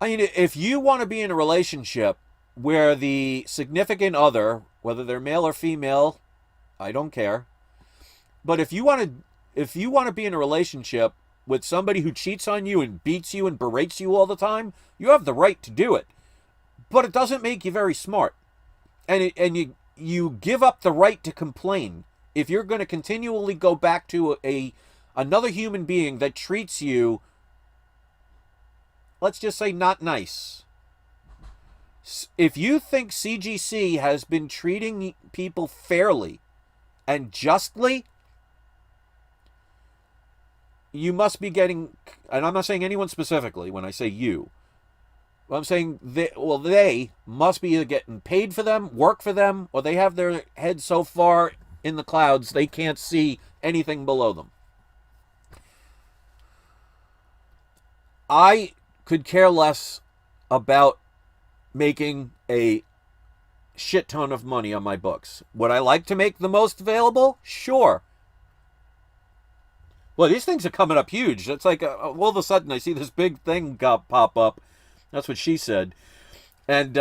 I mean, if you want to be in a relationship where the significant other, whether they're male or female, I don't care. But if you want to be in a relationship with somebody who cheats on you and beats you and berates you all the time, you have the right to do it. But it doesn't make you very smart. And you give up the right to complain if you're going to continually go back to another human being that treats you, let's just say, not nice. If you think CGC has been treating people fairly and justly, you must be getting, and I'm not saying anyone specifically when I say you, but I'm saying they must be either getting paid for them, work for them, or they have their head so far in the clouds they can't see anything below them. I could care less about making a shit ton of money on my books. Would I like to make the most available? Sure. Well, these things are coming up huge. It's like all of a sudden I see this big thing pop up. That's what she said. And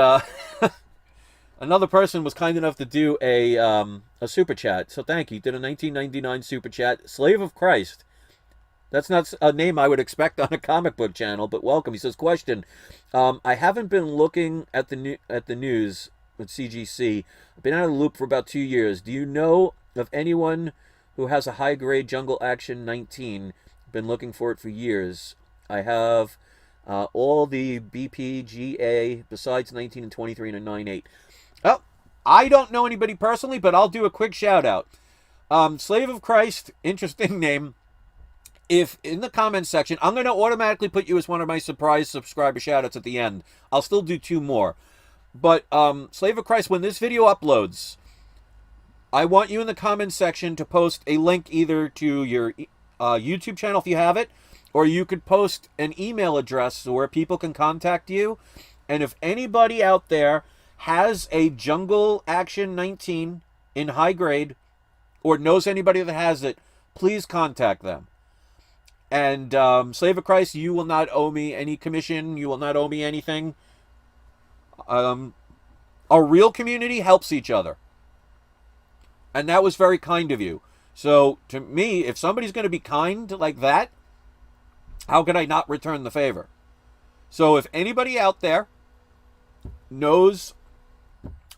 another person was kind enough to do a super chat. So thank you. Did a $19.99 super chat. Slave of Christ. That's not a name I would expect on a comic book channel, but welcome. He says, question. I haven't been looking at the news with CGC. I've been out of the loop for about 2 years. Do you know of anyone who has a high-grade Jungle Action 19? Been looking for it for years. I have all the BPGA besides 19 and 23 and a 9.8. Well, I don't know anybody personally, but I'll do a quick shout-out. Slave of Christ, interesting name. If in the comments section, I'm going to automatically put you as one of my surprise subscriber shoutouts at the end. I'll still do 2 more. But Slave of Christ, when this video uploads, I want you in the comments section to post a link either to your YouTube channel if you have it, or you could post an email address where people can contact you. And if anybody out there has a Jungle Action 19 in high grade or knows anybody that has it, please contact them. And Slave of Christ, you will not owe me any commission. You will not owe me anything. A real community helps each other. And that was very kind of you. So, to me, if somebody's going to be kind like that, how could I not return the favor? So, if anybody out there knows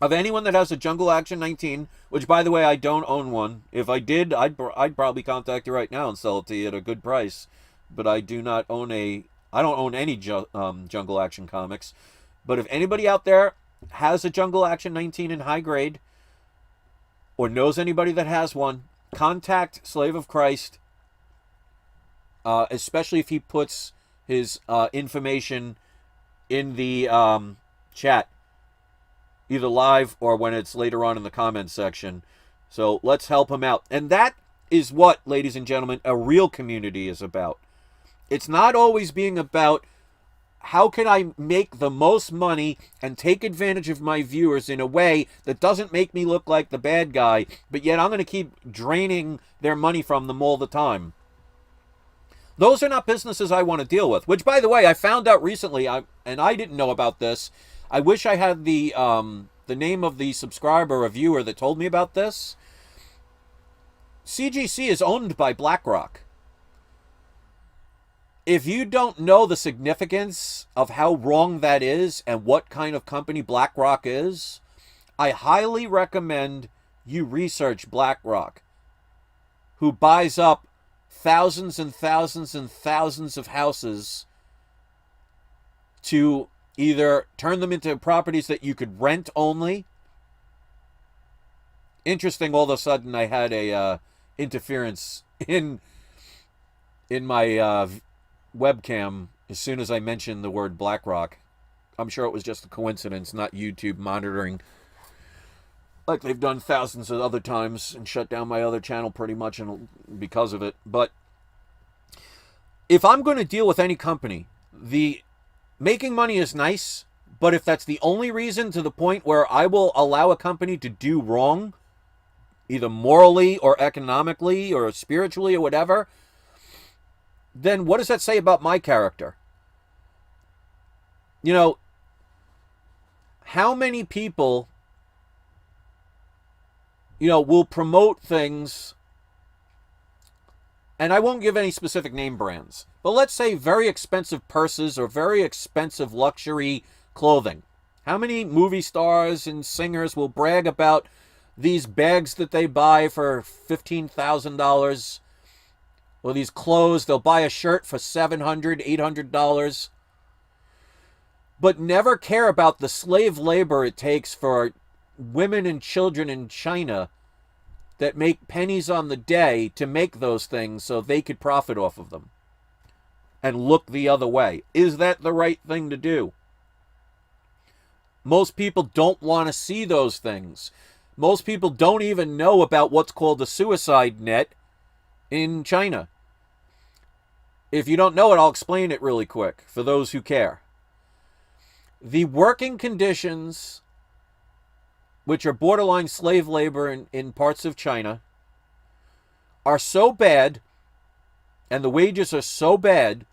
of anyone that has a Jungle Action 19, which, by the way, I don't own one. If I did, I'd probably contact you right now and sell it to you at a good price. But I do not own I don't own any Jungle Action comics. But if anybody out there has a Jungle Action 19 in high grade, or knows anybody that has one, contact Slave of Christ, especially if he puts his information in the chat, either live or when it's later on in the comments section. So let's help him out. And that is what, ladies and gentlemen, a real community is about. It's not always being about how can I make the most money and take advantage of my viewers in a way that doesn't make me look like the bad guy, but yet I'm going to keep draining their money from them all the time? Those are not businesses I want to deal with. Which, by the way, I found out recently, and I didn't know about this. I wish I had the name of the subscriber or viewer that told me about this. CGC is owned by BlackRock. If you don't know the significance of how wrong that is and what kind of company BlackRock is, I highly recommend you research BlackRock, who buys up thousands and thousands and thousands of houses to either turn them into properties that you could rent only. Interesting, all of a sudden I had a interference in my webcam as soon as I mentioned the word BlackRock. I'm sure it was just a coincidence, not YouTube monitoring like they've done thousands of other times and shut down my other channel pretty much because of it. But if I'm going to deal with any company, the making money is nice, but if that's the only reason to the point where I will allow a company to do wrong, either morally or economically or spiritually or whatever, then what does that say about my character? You know, how many people, will promote things, and I won't give any specific name brands, but let's say very expensive purses or very expensive luxury clothing. How many movie stars and singers will brag about these bags that they buy for $15,000, or these clothes, they'll buy a shirt for $700, $800, but never care about the slave labor it takes for women and children in China that make pennies on the day to make those things so they could profit off of them and look the other way. Is that the right thing to do? Most people don't want to see those things. Most people don't even know about what's called the suicide net in China. If you don't know it, I'll explain it really quick for those who care. The working conditions, which are borderline slave labor in parts of China, are so bad, and the wages are so bad,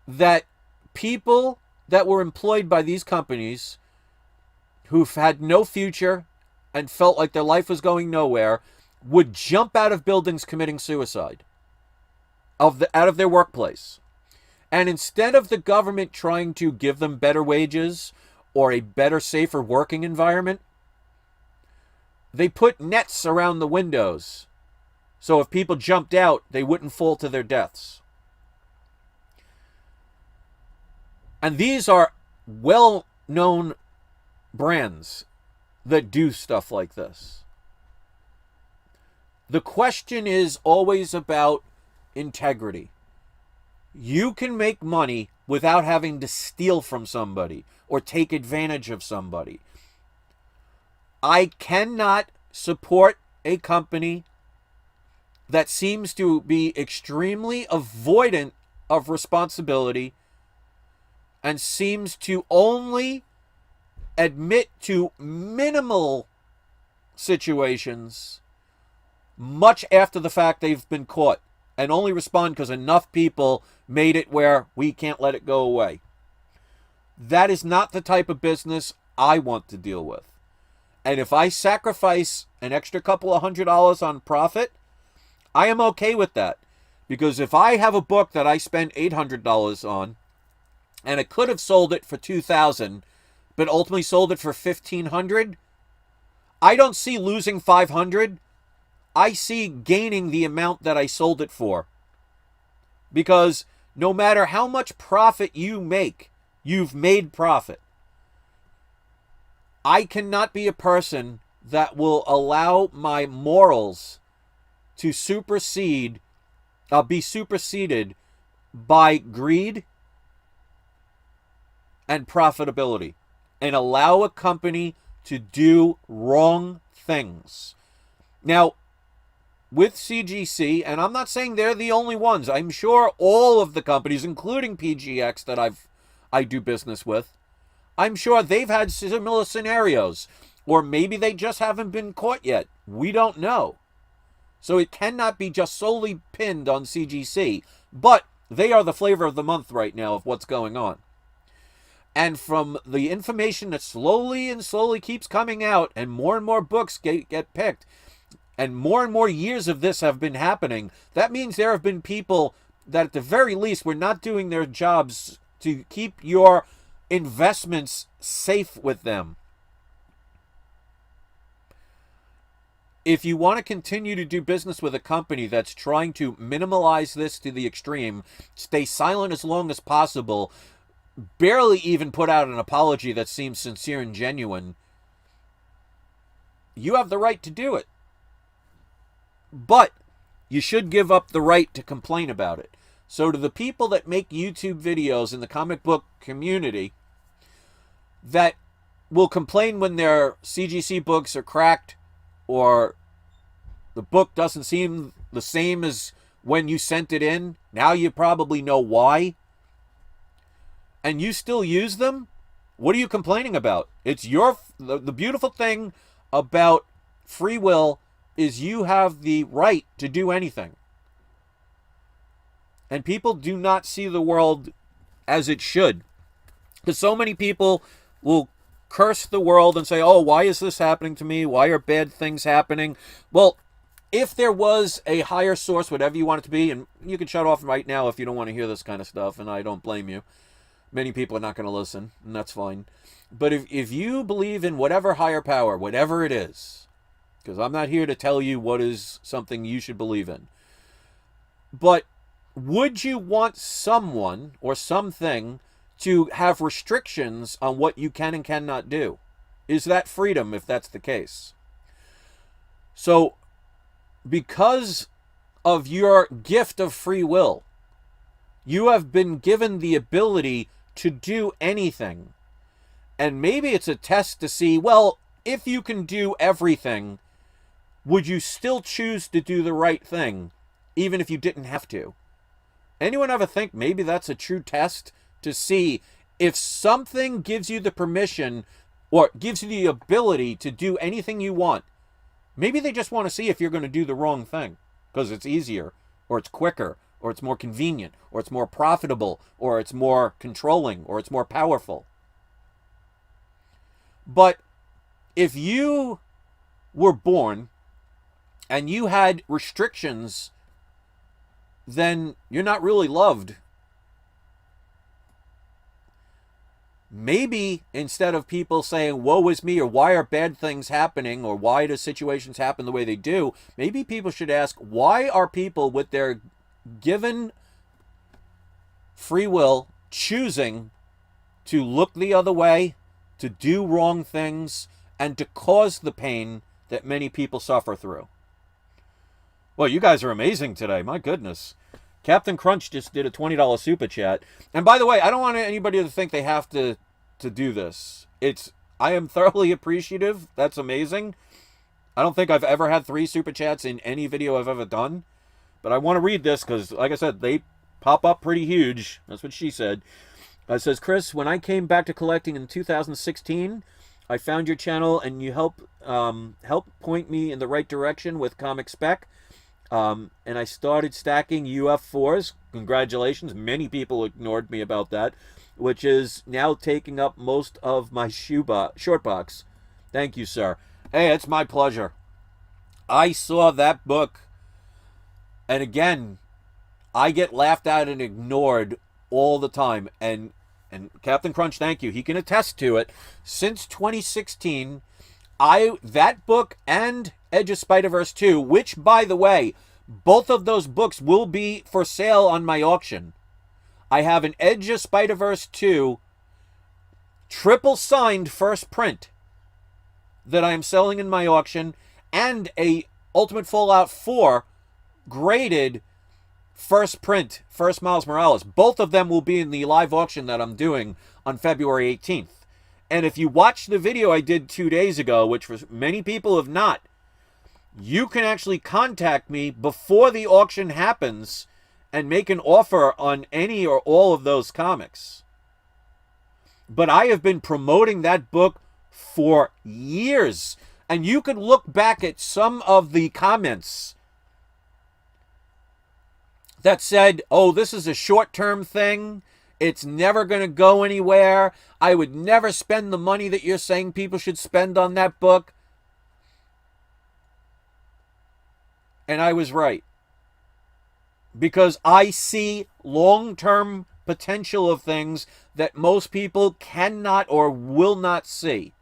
that people that were employed by these companies who've had no future and felt like their life was going nowhere would jump out of buildings committing suicide out of their workplace. And instead of the government trying to give them better wages or a better, safer working environment, they put nets around the windows so if people jumped out, they wouldn't fall to their deaths. And these are well-known brands that do stuff like this. The question is always about integrity. You can make money without having to steal from somebody or take advantage of somebody. I cannot support a company that seems to be extremely avoidant of responsibility and seems to only admit to minimal situations much after the fact they've been caught, and only respond because enough people made it where we can't let it go away. That is not the type of business I want to deal with. And if I sacrifice an extra couple of $100 on profit, I am okay with that. Because if I have a book that I spent $800 on, and I could have sold it for $2,000, but ultimately sold it for $1,500, I don't see losing $500. I see gaining the amount that I sold it for. Because no matter how much profit you make, you've made profit. I cannot be a person that will allow my morals to be superseded by greed and profitability, and allow a company to do wrong things. Now, with CGC, and I'm not saying they're the only ones. I'm sure all of the companies, including PGX that I've I do business with. I'm sure they've had similar scenarios. Or maybe they just haven't been caught yet. We don't know. So it cannot be just solely pinned on CGC. But they are the flavor of the month right now of what's going on. And from the information that slowly and slowly keeps coming out, and more books get picked, and more years of this have been happening, that means there have been people that at the very least were not doing their jobs to keep your investments safe with them. If you want to continue to do business with a company that's trying to minimize this to the extreme, stay silent as long as possible, barely even put out an apology that seems sincere and genuine, you have the right to do it. But you should give up the right to complain about it. So to the people that make YouTube videos in the comic book community that will complain when their CGC books are cracked, or the book doesn't seem the same as when you sent it in, now you probably know why, and you still use them, what are you complaining about? It's the beautiful thing about free will is you have the right to do anything. And people do not see the world as it should. Because so many people will curse the world and say, oh, why is this happening to me? Why are bad things happening? Well, if there was a higher source, whatever you want it to be, and you can shut off right now if you don't want to hear this kind of stuff, and I don't blame you. Many people are not going to listen, and that's fine. But if you believe in whatever higher power, whatever it is, because I'm not here to tell you what is something you should believe in, but would you want someone or something to have restrictions on what you can and cannot do? Is that freedom if that's the case? So, because of your gift of free will, you have been given the ability to do anything. And maybe it's a test to see, well, if you can do everything, would you still choose to do the right thing, even if you didn't have to? Anyone ever think maybe that's a true test to see if something gives you the permission or gives you the ability to do anything you want? Maybe they just want to see if you're going to do the wrong thing because it's easier, or it's quicker, or it's more convenient, or it's more profitable, or it's more controlling, or it's more powerful. But if you were born and you had restrictions, then you're not really loved. Maybe instead of people saying, woe is me, or why are bad things happening, or why do situations happen the way they do, maybe people should ask, why are people with their given free will choosing to look the other way, to do wrong things, and to cause the pain that many people suffer through? Well, you guys are amazing today. My goodness. Captain Crunch just did a $20 super chat. And by the way, I don't want anybody to think they have to do this. I am thoroughly appreciative. That's amazing. I don't think I've ever had 3 super chats in any video I've ever done. But I want to read this because, like I said, they pop up pretty huge. That's what she said. It says, Chris, when I came back to collecting in 2016, I found your channel and you helped point me in the right direction with Comic Spec. And I started stacking UF4s. Congratulations. Many people ignored me about that, which is now taking up most of my short box. Thank you, sir. Hey, it's my pleasure. I saw that book, and again, I get laughed at and ignored all the time. And Captain Crunch, thank you. He can attest to it. Since 2016, that book and Edge of Spider-Verse 2, which, by the way, both of those books will be for sale on my auction. I have an Edge of Spider-Verse 2 triple signed first print that I am selling in my auction, and a Ultimate Fallout 4 graded first print, first Miles Morales. Both of them will be in the live auction that I'm doing on February 18th. And if you watch the video I did 2 days ago, which for many people have not, you can actually contact me before the auction happens and make an offer on any or all of those comics. But I have been promoting that book for years. And you can look back at some of the comments that said, oh, this is a short-term thing. It's never going to go anywhere. I would never spend the money that you're saying people should spend on that book. And I was right. Because I see long-term potential of things that most people cannot or will not see.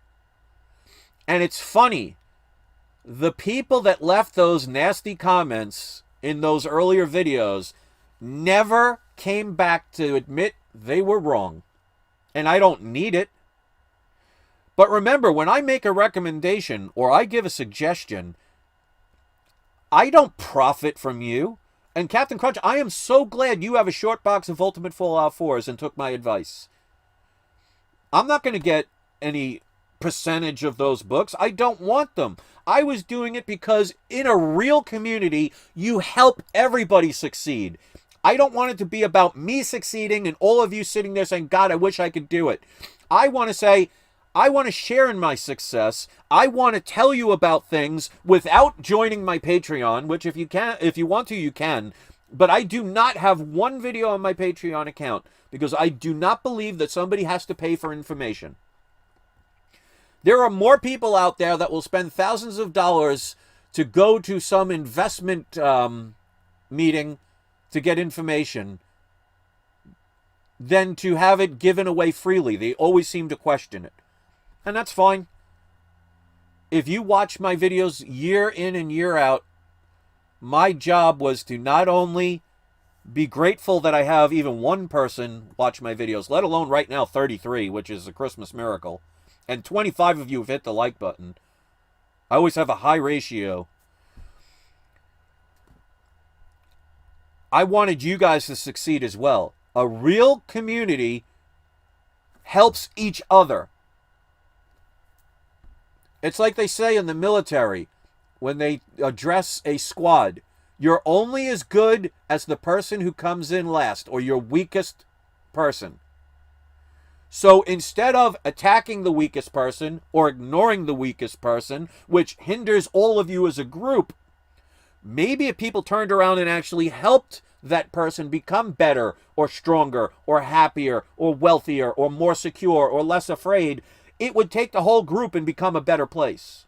And it's funny. The people that left those nasty comments in those earlier videos never came back to admit they were wrong. And I don't need it. But remember, when I make a recommendation or I give a suggestion, I don't profit from you. And Captain Crunch, I am so glad you have a short box of Ultimate Fallout 4s and took my advice. I'm not going to get any percentage of those books. I don't want them. I was doing it because in a real community, you help everybody succeed. I don't want it to be about me succeeding and all of you sitting there saying, God, I wish I could do it. I want to say, I want to share in my success. I want to tell you about things without joining my Patreon, which if you want to, you can. But I do not have one video on my Patreon account because I do not believe that somebody has to pay for information. There are more people out there that will spend thousands of dollars to go to some investment meeting to get information than to have it given away freely. They always seem to question it. And that's fine. If you watch my videos year in and year out, my job was to not only be grateful that I have even one person watch my videos, let alone right now 33, which is a Christmas miracle, and 25 of you have hit the like button. I always have a high ratio. I wanted you guys to succeed as well. A real community helps each other. It's like they say in the military when they address a squad. You're only as good as the person who comes in last or your weakest person. So instead of attacking the weakest person or ignoring the weakest person, which hinders all of you as a group, maybe if people turned around and actually helped that person become better or stronger or happier or wealthier or more secure or less afraid, it would take the whole group and become a better place.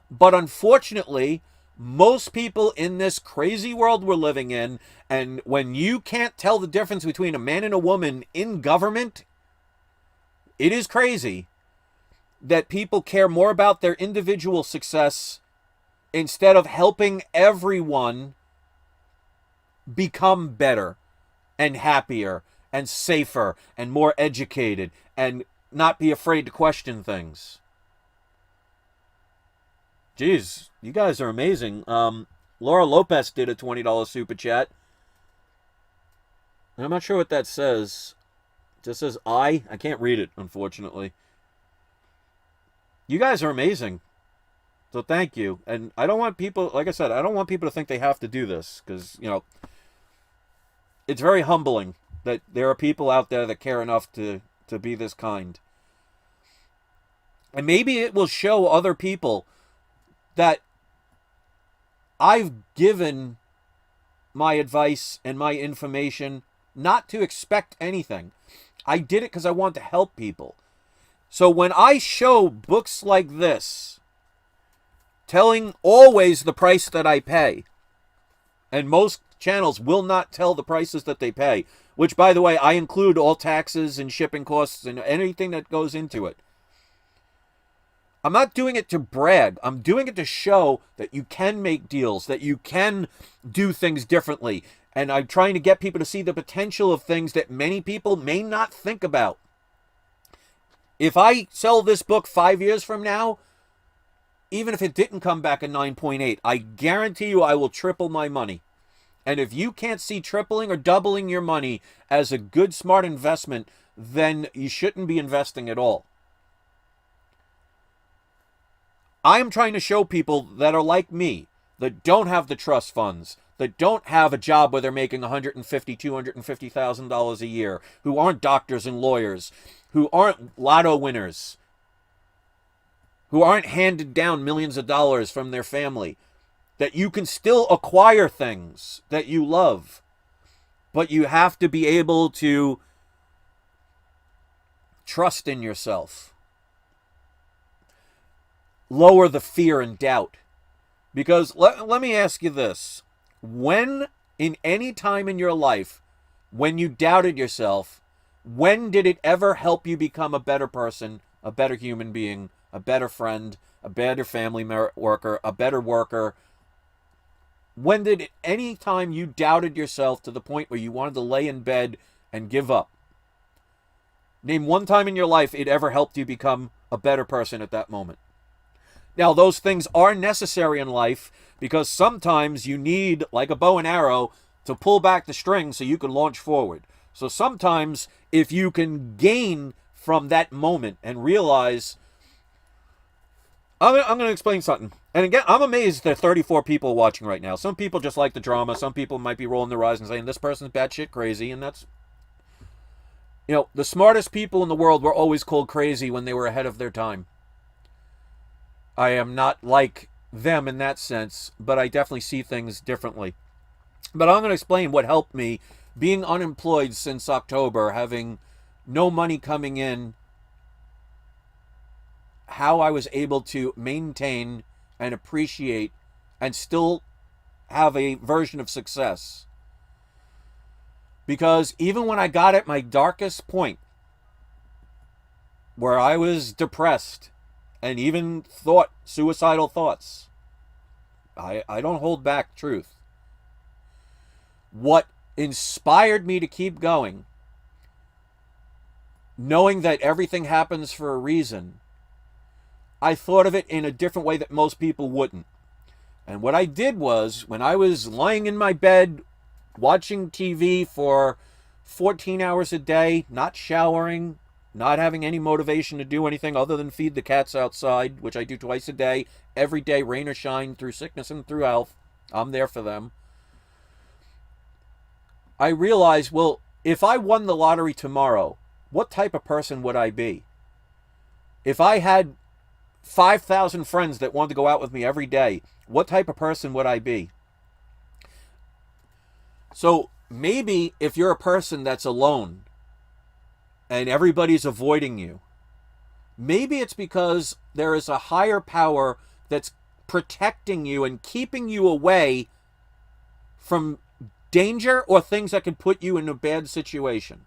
But unfortunately, most people in this crazy world we're living in, and when you can't tell the difference between a man and a woman in government, it is crazy that people care more about their individual success instead of helping everyone become better and happier and safer and more educated and not be afraid to question things. Jeez, you guys are amazing. Laura Lopez did a $20 super chat. I'm not sure what that says. It just says I can't read it, unfortunately. You guys are amazing. So thank you. And I don't want people, like I said, I don't want people to think they have to do this. Because, you know, it's very humbling that there are people out there that care enough to be this kind. And maybe it will show other people that I've given my advice and my information not to expect anything. I did it because I want to help people. So when I show books like this, telling always the price that I pay, and most channels will not tell the prices that they pay, which, by the way, I include all taxes and shipping costs and anything that goes into it. I'm not doing it to brag. I'm doing it to show that you can make deals, that you can do things differently. And I'm trying to get people to see the potential of things that many people may not think about. If I sell this book 5 years from now, even if it didn't come back a 9.8, I guarantee you I will triple my money. And if you can't see tripling or doubling your money as a good, smart investment, then you shouldn't be investing at all. I am trying to show people that are like me, that don't have the trust funds, that don't have a job where they're making $150,000, $250,000 a year, who aren't doctors and lawyers, who aren't lotto winners, who aren't handed down millions of dollars from their family, that you can still acquire things that you love, but you have to be able to trust in yourself. Lower the fear and doubt. Because let me ask you this. When, in any time in your life, when you doubted yourself, when did it ever help you become a better person, a better human being, a better friend, a better family worker, a better worker? When did any time you doubted yourself to the point where you wanted to lay in bed and give up? Name one time in your life it ever helped you become a better person at that moment. Now, those things are necessary in life because sometimes you need, like a bow and arrow, to pull back the string so you can launch forward. So sometimes if you can gain from that moment and realize, I'm going to explain something. And again, I'm amazed there are 34 people watching right now. Some people just like the drama. Some people might be rolling their eyes and saying, this person's batshit crazy. And that's, the smartest people in the world were always called crazy when they were ahead of their time. I am not like them in that sense, but I definitely see things differently. But I'm going to explain what helped me being unemployed since October, having no money coming in, how I was able to maintain and appreciate and still have a version of success. Because even when I got at my darkest point, where I was depressed and even thought suicidal thoughts, I don't hold back truth. What inspired me to keep going, knowing that everything happens for a reason, I thought of it in a different way that most people wouldn't. And what I did was, when I was lying in my bed, watching TV for 14 hours a day, not showering, not having any motivation to do anything other than feed the cats outside, which I do twice a day, every day, rain or shine, through sickness and through health, I'm there for them. I realized, well, if I won the lottery tomorrow, what type of person would I be? If I had 5,000 friends that wanted to go out with me every day, what type of person would I be? So maybe if you're a person that's alone and everybody's avoiding you, maybe it's because there is a higher power that's protecting you and keeping you away from danger or things that could put you in a bad situation.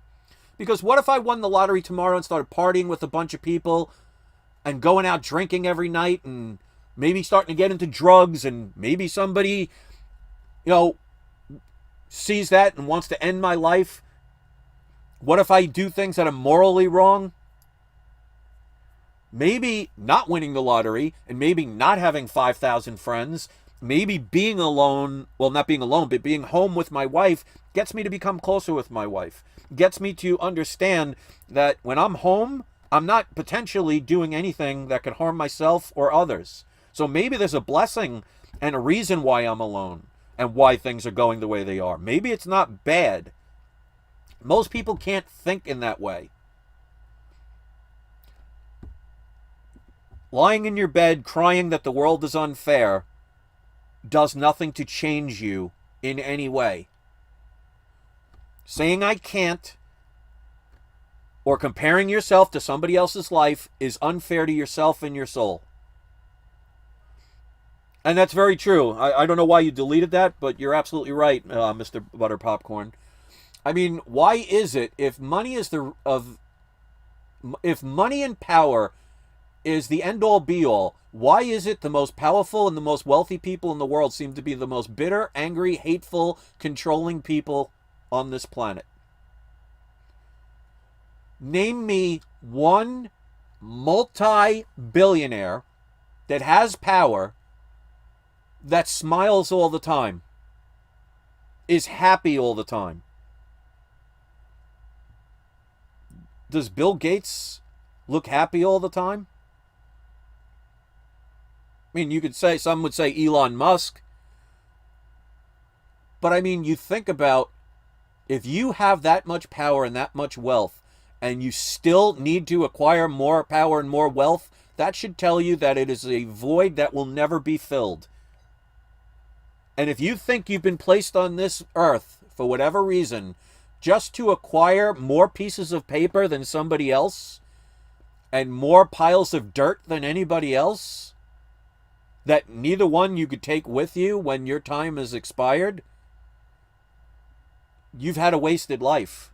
Because what if I won the lottery tomorrow and started partying with a bunch of people and going out drinking every night and maybe starting to get into drugs, and maybe somebody, sees that and wants to end my life? What if I do things that are morally wrong? Maybe not winning the lottery and maybe not having 5,000 friends, maybe being alone, well, not being alone, but being home with my wife gets me to become closer with my wife, gets me to understand that when I'm home, I'm not potentially doing anything that could harm myself or others. So maybe there's a blessing and a reason why I'm alone and why things are going the way they are. Maybe it's not bad. Most people can't think in that way. Lying in your bed crying that the world is unfair does nothing to change you in any way. Saying I can't or comparing yourself to somebody else's life is unfair to yourself and your soul. And that's very true. I don't know why you deleted that, but you're absolutely right, Mr. Butter Popcorn. I mean, why is it, if money and power is the end-all be-all, why is it the most powerful and the most wealthy people in the world seem to be the most bitter, angry, hateful, controlling people on this planet? Name me one multi-billionaire that has power, that smiles all the time, is happy all the time. Does Bill Gates look happy all the time? I mean, you could say, some would say Elon Musk. But I mean, you think about, if you have that much power and that much wealth, and you still need to acquire more power and more wealth, that should tell you that it is a void that will never be filled. And if you think you've been placed on this earth for whatever reason just to acquire more pieces of paper than somebody else and more piles of dirt than anybody else, that neither one you could take with you when your time is expired, you've had a wasted life.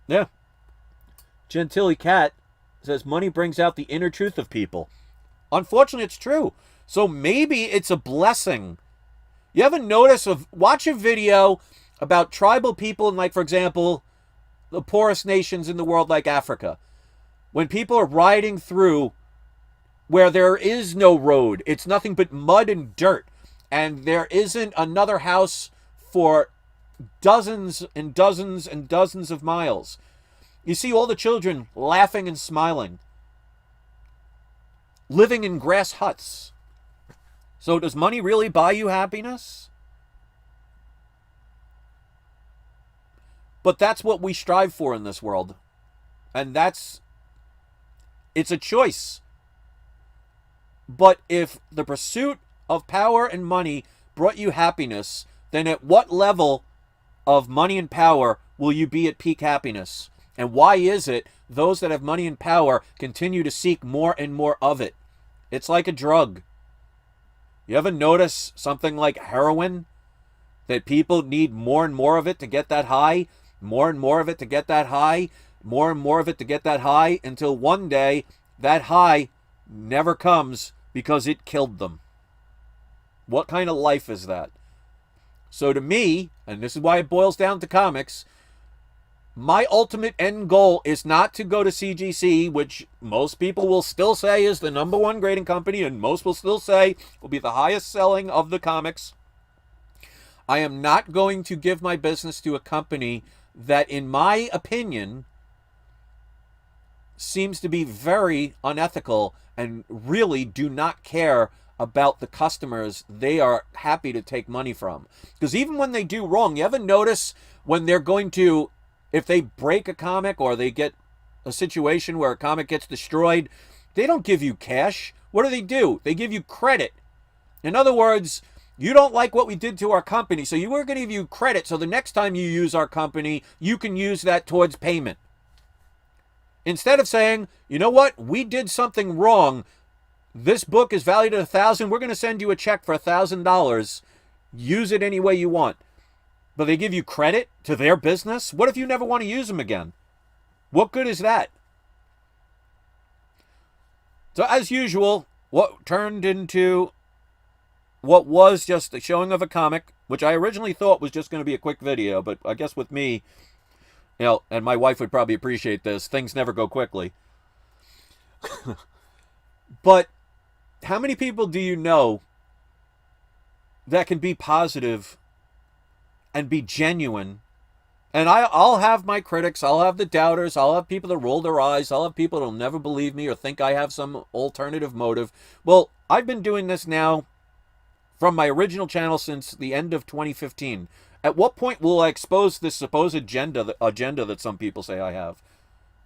Yeah. Gentilly Cat says money brings out the inner truth of people. Unfortunately, it's true. So maybe it's a blessing. You ever notice watch a video about tribal people in, like, for example, the poorest nations in the world, like Africa. When people are riding through where there is no road, it's nothing but mud and dirt, and there isn't another house for dozens and dozens and dozens of miles. You see all the children laughing and smiling, living in grass huts. So does money really buy you happiness? But that's what we strive for in this world. And it's a choice. But if the pursuit of power and money brought you happiness, then at what level of money and power will you be at peak happiness? And why is it those that have money and power continue to seek more and more of it? It's like a drug. You ever notice something like heroin? That people need more and more of it to get that high, more and more of it to get that high, more and more of it to get that high, until one day that high never comes because it killed them. What kind of life is that? So to me, and this is why it boils down to comics, my ultimate end goal is not to go to CGC, which most people will still say is the #1 grading company, and most will still say will be the highest selling of the comics. I am not going to give my business to a company that, in my opinion, seems to be very unethical and really do not care about the customers they are happy to take money from. Because even when they do wrong, you ever notice when they're going to, if they break a comic or they get a situation where a comic gets destroyed, they don't give you cash. What do? They give you credit. In other words, you don't like what we did to our company, so we're going to give you credit, so the next time you use our company, you can use that towards payment. Instead of saying, you know what, we did something wrong, this book is valued at $1,000, we're going to send you a check for $1,000, use it any way you want. But they give you credit to their business? What if you never want to use them again? What good is that? So as usual, what turned into what was just a showing of a comic, which I originally thought was just going to be a quick video, but I guess with me, and my wife would probably appreciate this, things never go quickly. But how many people do you know that can be positive and be genuine? And I'll have my critics, I'll have the doubters, I'll have people that roll their eyes, I'll have people that'll never believe me or think I have some alternative motive. Well, I've been doing this now from my original channel since the end of 2015. At what point will I expose this supposed agenda that some people say I have?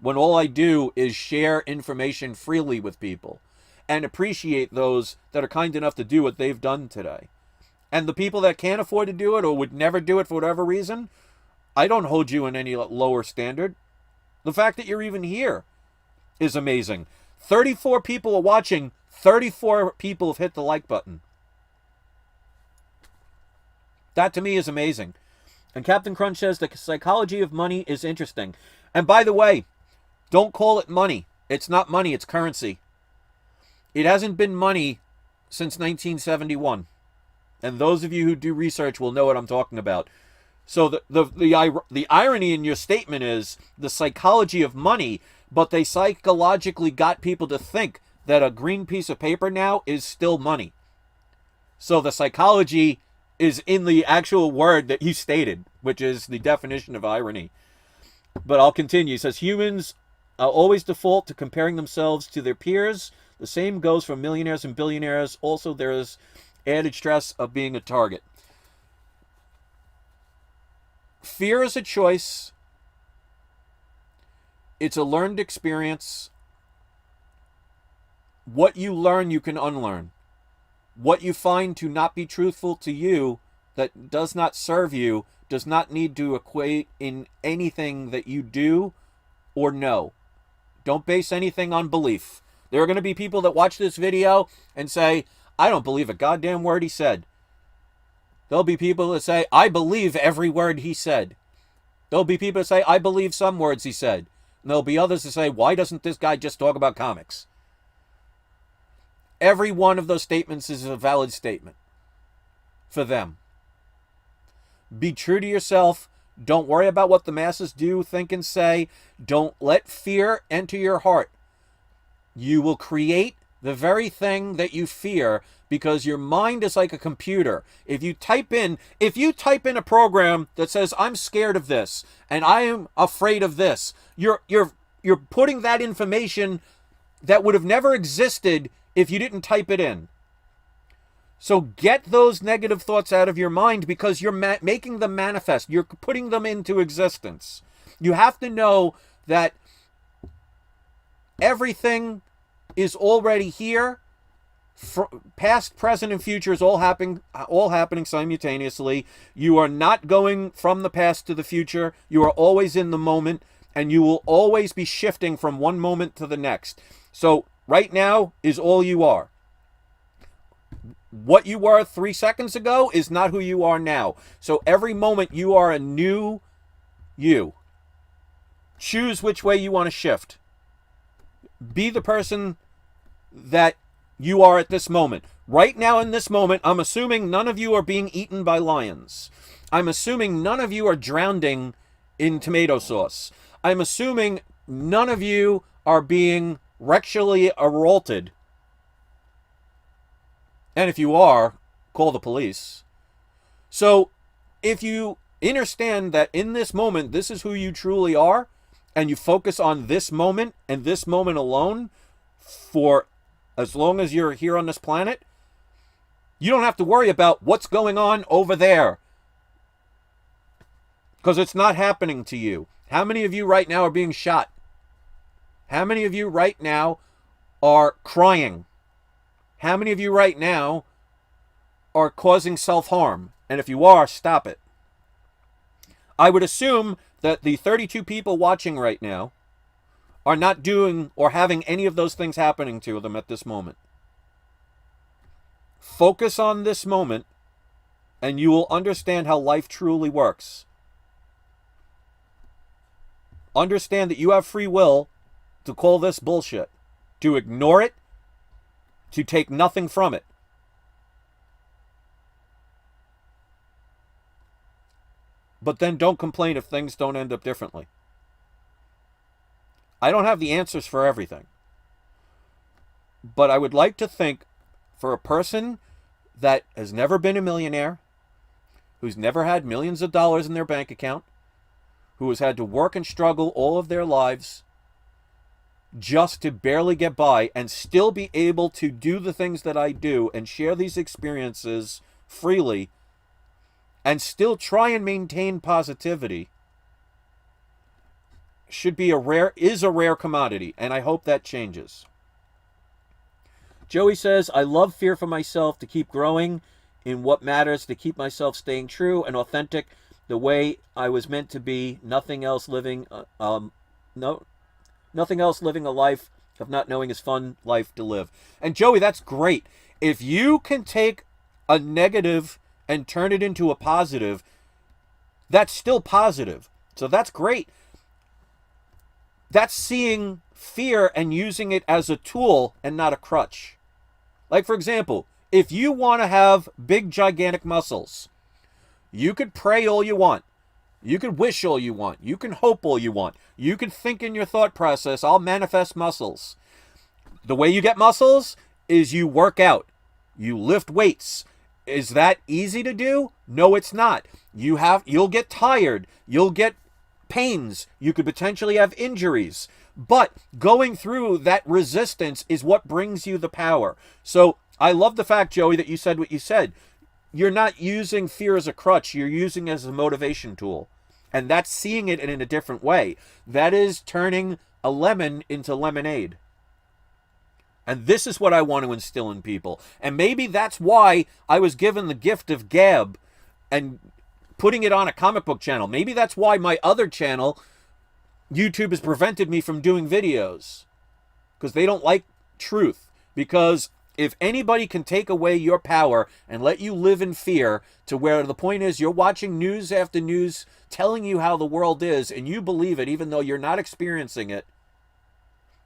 When all I do is share information freely with people and appreciate those that are kind enough to do what they've done today. And the people that can't afford to do it or would never do it for whatever reason, I don't hold you in any lower standard. The fact that you're even here is amazing. 34 people are watching. 34 people have hit the like button. That to me is amazing. And Captain Crunch says the psychology of money is interesting. And by the way, don't call it money. It's not money, it's currency. It hasn't been money since 1971. And those of you who do research will know what I'm talking about. So the irony in your statement is the psychology of money, but they psychologically got people to think that a green piece of paper now is still money. So the psychology is in the actual word that you stated, which is the definition of irony. But I'll continue. It says humans always default to comparing themselves to their peers. The same goes for millionaires and billionaires. Also, there is added stress of being a target. Fear is a choice. It's a learned experience. What you learn, you can unlearn. What you find to not be truthful to you, that does not serve you, does not need to equate in anything that you do or know. Don't base anything on belief. There are going to be people that watch this video and say, I don't believe a goddamn word he said. There'll be people that say, I believe every word he said. There'll be people that say, I believe some words he said. And there'll be others that say, why doesn't this guy just talk about comics? Every one of those statements is a valid statement for them. Be true to yourself. Don't worry about what the masses do, think, and say. Don't let fear enter your heart. You will create the very thing that you fear, because your mind is like a computer. If you type in a program that says, I'm scared of this and I am afraid of this, you're putting that information that would have never existed if you didn't type it in. So get those negative thoughts out of your mind, because you're making them manifest. You're putting them into existence. You have to know that everything is already here. Past, present, and future is all happening simultaneously. You are not going from the past to the future. You are always in the moment, and you will always be shifting from one moment to the next. So right now is all you are. What you were 3 seconds ago is not who you are now. So every moment you are a new you. Choose which way you want to shift. Be the person that you are at this moment. Right now in this moment, I'm assuming none of you are being eaten by lions. I'm assuming none of you are drowning in tomato sauce. I'm assuming none of you are being rectally assaulted. And if you are, call the police. So if you understand that in this moment, this is who you truly are, and you focus on this moment and this moment alone for as long as you're here on this planet, you don't have to worry about what's going on over there, because it's not happening to you. How many of you right now are being shot? How many of you right now are crying? How many of you right now are causing self-harm? And if you are, stop it. I would assume that the 32 people watching right now are not doing or having any of those things happening to them at this moment. Focus on this moment, and you will understand how life truly works. Understand that you have free will to call this bullshit, to ignore it, to take nothing from it. But then don't complain if things don't end up differently. I don't have the answers for everything. But I would like to think, for a person that has never been a millionaire, who's never had millions of dollars in their bank account, who has had to work and struggle all of their lives just to barely get by, and still be able to do the things that I do and share these experiences freely, and still try and maintain positivity, is a rare commodity, and I hope that changes. Joey says, I love fear for myself to keep growing in what matters, to keep myself staying true and authentic the way I was meant to be, nothing else living a life of not knowing is fun life to live. And Joey, that's great. If you can take a negative and turn it into a positive, that's still positive. So that's great. That's seeing fear and using it as a tool and not a crutch. Like, for example, if you want to have big, gigantic muscles, you could pray all you want. You can wish all you want. You can hope all you want. You can think in your thought process, I'll manifest muscles. The way you get muscles is you work out. You lift weights. Is that easy to do? No, it's not. You'll get tired. You'll get pains. You could potentially have injuries. But going through that resistance is what brings you the power. So I love the fact, Joey, that you said what you said. You're not using fear as a crutch. You're using it as a motivation tool. And that's seeing it in a different way. That is turning a lemon into lemonade. And this is what I want to instill in people. And maybe that's why I was given the gift of gab and putting it on a comic book channel. Maybe that's why my other channel, YouTube, has prevented me from doing videos. Because they don't like truth. Because if anybody can take away your power and let you live in fear to where the point is you're watching news after news telling you how the world is and you believe it even though you're not experiencing it.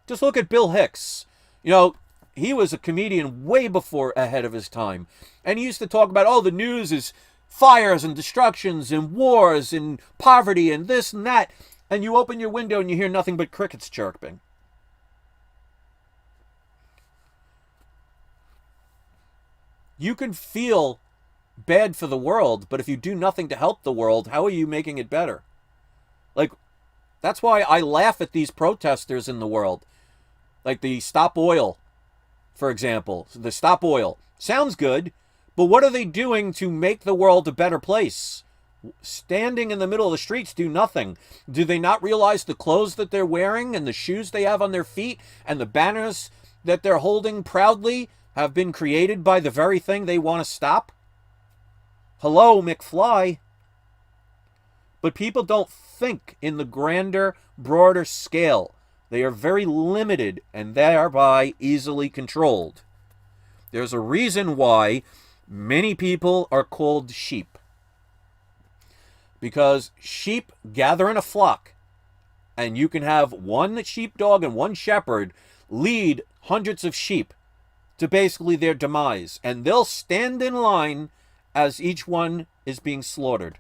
Just look at Bill Hicks. You know, he was a comedian way before ahead of his time. And he used to talk about, oh, the news is fires and destructions and wars and poverty and this and that. And you open your window and you hear nothing but crickets chirping. You can feel bad for the world, but if you do nothing to help the world, how are you making it better? Like, that's why I laugh at these protesters in the world. Like the Stop Oil, for example. The Stop Oil. Sounds good, but what are they doing to make the world a better place? Standing in the middle of the streets do nothing. Do they not realize the clothes that they're wearing and the shoes they have on their feet and the banners that they're holding proudly have been created by the very thing they want to stop? Hello, McFly. But people don't think in the grander, broader scale. They are very limited and thereby easily controlled. There's a reason why many people are called sheep. Because sheep gather in a flock. And you can have one sheepdog and one shepherd lead hundreds of sheep to basically their demise. And they'll stand in line as each one is being slaughtered.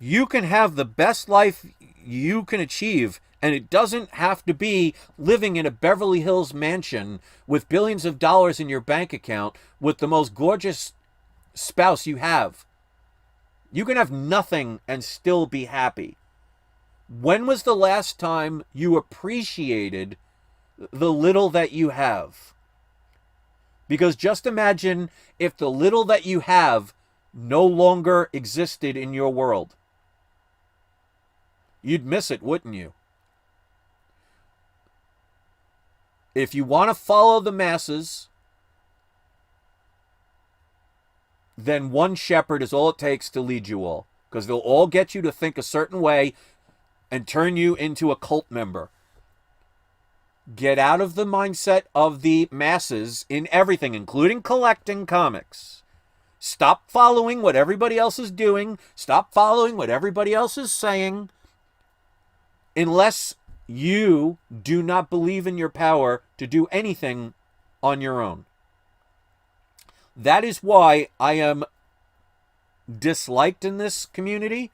You can have the best life you can achieve, and it doesn't have to be living in a Beverly Hills mansion with billions of dollars in your bank account with the most gorgeous spouse you have. You can have nothing and still be happy. When was the last time you appreciated the little that you have? Because just imagine if the little that you have no longer existed in your world. You'd miss it, wouldn't you? If you want to follow the masses, then one shepherd is all it takes to lead you all. Because they'll all get you to think a certain way and turn you into a cult member. Get out of the mindset of the masses in everything, including collecting comics. Stop following what everybody else is doing. Stop following what everybody else is saying. Unless you do not believe in your power to do anything on your own. That is why I am disliked in this community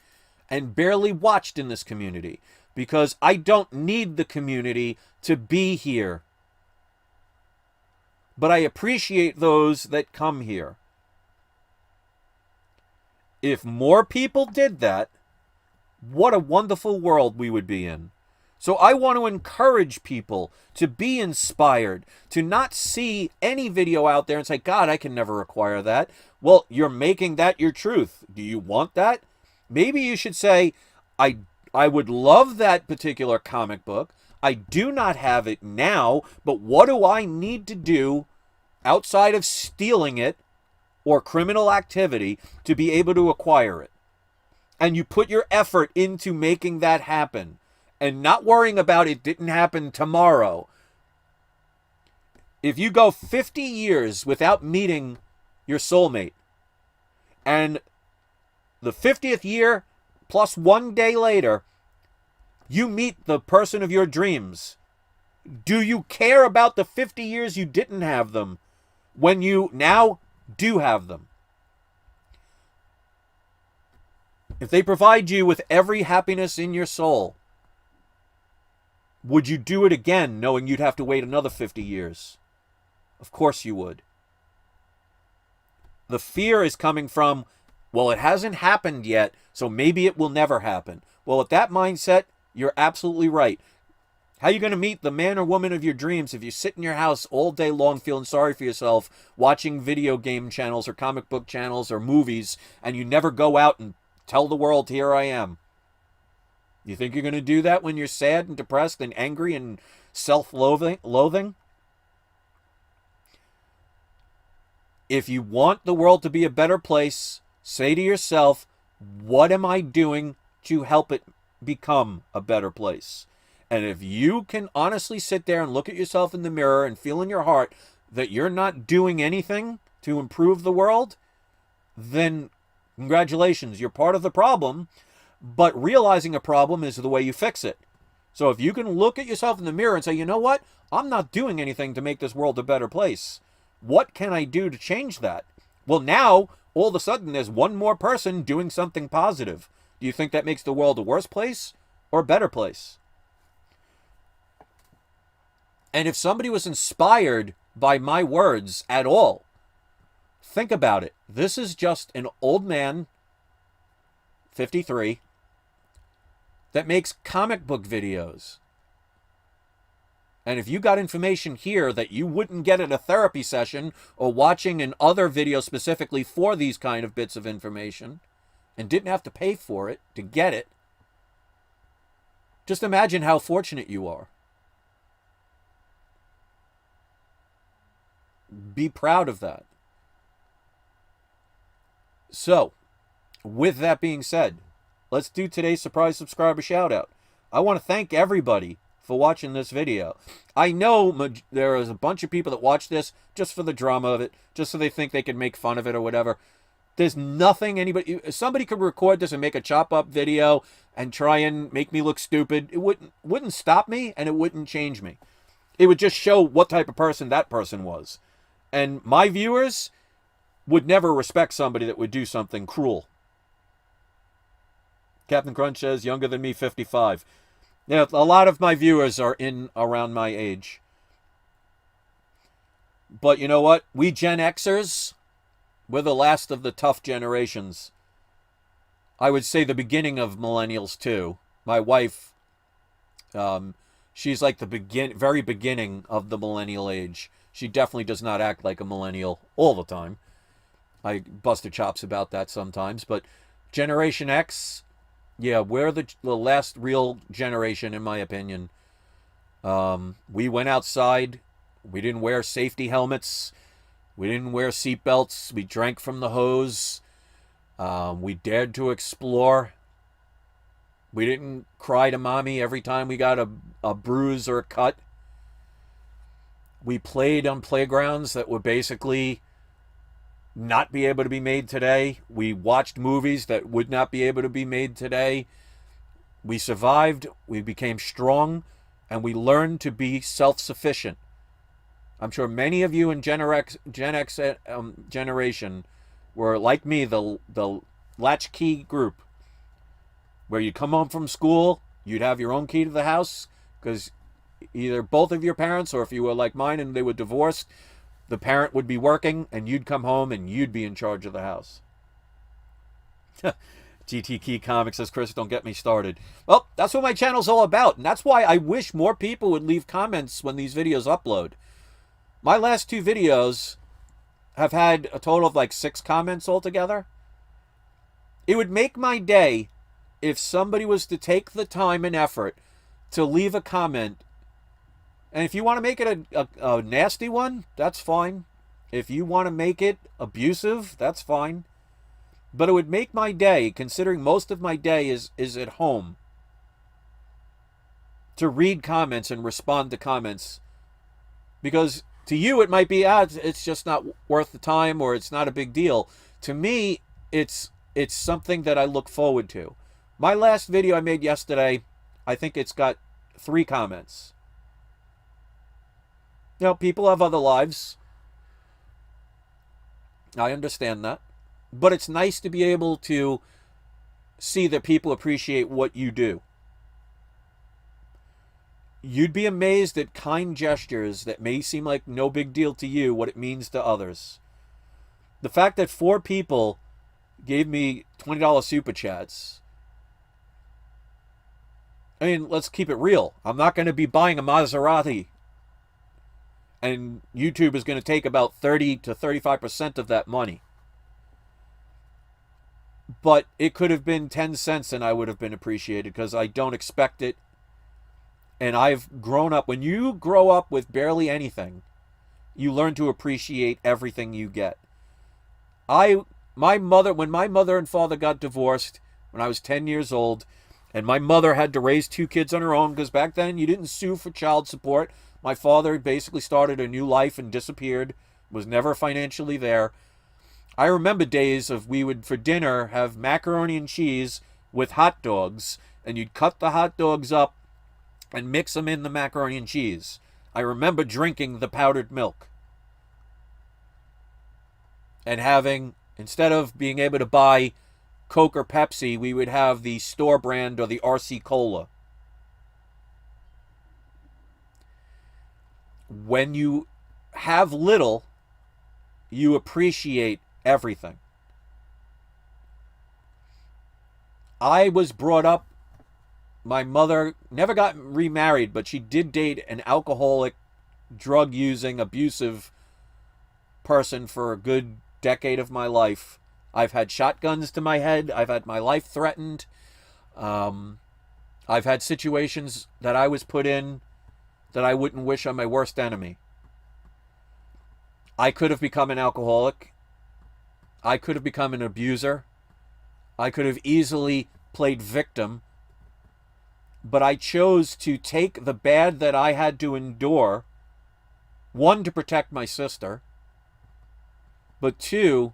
and barely watched in this community. Because I don't need the community to be here. But I appreciate those that come here. If more people did that, what a wonderful world we would be in. So I want to encourage people to be inspired, to not see any video out there and say, God, I can never acquire that. Well, you're making that your truth. Do you want that? Maybe you should say, I would love that particular comic book. I do not have it now, but what do I need to do outside of stealing it or criminal activity to be able to acquire it? And you put your effort into making that happen and not worrying about it didn't happen tomorrow. If you go 50 years without meeting your soulmate and the 50th year plus 1 day later, you meet the person of your dreams, do you care about the 50 years you didn't have them when you now do have them? If they provide you with every happiness in your soul, would you do it again knowing you'd have to wait another 50 years? Of course you would. The fear is coming from, well, it hasn't happened yet, so maybe it will never happen. Well, with that mindset, you're absolutely right. How are you going to meet the man or woman of your dreams if you sit in your house all day long feeling sorry for yourself, watching video game channels or comic book channels or movies, and you never go out and tell the world, here I am? You think you're going to do that when you're sad and depressed and angry and self-loathing? If you want the world to be a better place, say to yourself, what am I doing to help it become a better place? And if you can honestly sit there and look at yourself in the mirror and feel in your heart that you're not doing anything to improve the world, then congratulations, you're part of the problem. But realizing a problem is the way you fix it. So if you can look at yourself in the mirror and say, you know what? I'm not doing anything to make this world a better place. What can I do to change that? Well, now, all of a sudden, there's one more person doing something positive. Do you think that makes the world a worse place or a better place? And if somebody was inspired by my words at all, think about it. This is just an old man, 53, that makes comic book videos. And if you got information here that you wouldn't get at a therapy session or watching in other videos specifically for these kind of bits of information and didn't have to pay for it to get it, just imagine how fortunate you are. Be proud of that. So, with that being said, let's do today's surprise subscriber shout out. I want to thank everybody for watching this video. I know there is a bunch of people that watch this just for the drama of it, just so they think they can make fun of it or whatever. There's nothing somebody could record this and make a chop up video and try and make me look stupid. It wouldn't stop me and it wouldn't change me. It would just show what type of person that person was. And my viewers would never respect somebody that would do something cruel. Captain Crunch says, younger than me, 55. Yeah, a lot of my viewers are in around my age. But you know what? We Gen Xers, we're the last of the tough generations. I would say the beginning of millennials, too. My wife, she's like the very beginning of the millennial age. She definitely does not act like a millennial all the time. I bust her chops about that sometimes. But Generation X, yeah, we're the last real generation, in my opinion. We went outside. We didn't wear safety helmets. We didn't wear seatbelts. We drank from the hose. We dared to explore. We didn't cry to mommy every time we got a bruise or a cut. We played on playgrounds that would basically not be able to be made today. We watched movies that would not be able to be made today. We survived. We became strong. And we learned to be self-sufficient. I'm sure many of you in Gen X generation were like me, the latchkey group, where you'd come home from school, you'd have your own key to the house, because either both of your parents, or if you were like mine and they were divorced, the parent would be working and you'd come home and you'd be in charge of the house. GT Key Comics says, Chris, don't get me started. Well, that's what my channel's all about. And that's why I wish more people would leave comments when these videos upload. My last two videos have had a total of like 6 comments altogether. It would make my day if somebody was to take the time and effort to leave a comment. And if you want to make it a nasty one, that's fine. If you want to make it abusive, that's fine. But it would make my day, considering most of my day is at home, to read comments and respond to comments. Because to you, it might be, it's just not worth the time, or it's not a big deal. To me, it's something that I look forward to. My last video I made yesterday, I think it's got 3 comments. You know, people have other lives. I understand that. But it's nice to be able to see that people appreciate what you do. You'd be amazed at kind gestures that may seem like no big deal to you, what it means to others. The fact that 4 people gave me $20 super chats I mean, let's keep it real. I'm not going to be buying a Maserati, and YouTube is going to take about 30 to 35% of that money. But it could have been 10 cents and I would have been appreciated because I don't expect it. And I've grown up. When you grow up with barely anything, you learn to appreciate everything you get. When my mother and father got divorced when I was 10 years old, and my mother had to raise 2 kids on her own, because back then you didn't sue for child support. My father basically started a new life and disappeared, was never financially there. I remember days of we would, for dinner, have macaroni and cheese with hot dogs, and you'd cut the hot dogs up and mix them in the macaroni and cheese. I remember drinking the powdered milk and having, instead of being able to buy Coke or Pepsi, we would have the store brand or the RC Cola. When you have little, you appreciate everything. I was brought up, my mother never got remarried, but she did date an alcoholic, drug-using, abusive person for a good decade of my life. I've had shotguns to my head. I've had my life threatened. I've had situations that I was put in that I wouldn't wish on my worst enemy. I could have become an alcoholic. I could have become an abuser. I could have easily played victim. But I chose to take the bad that I had to endure, 1, to protect my sister, but 2,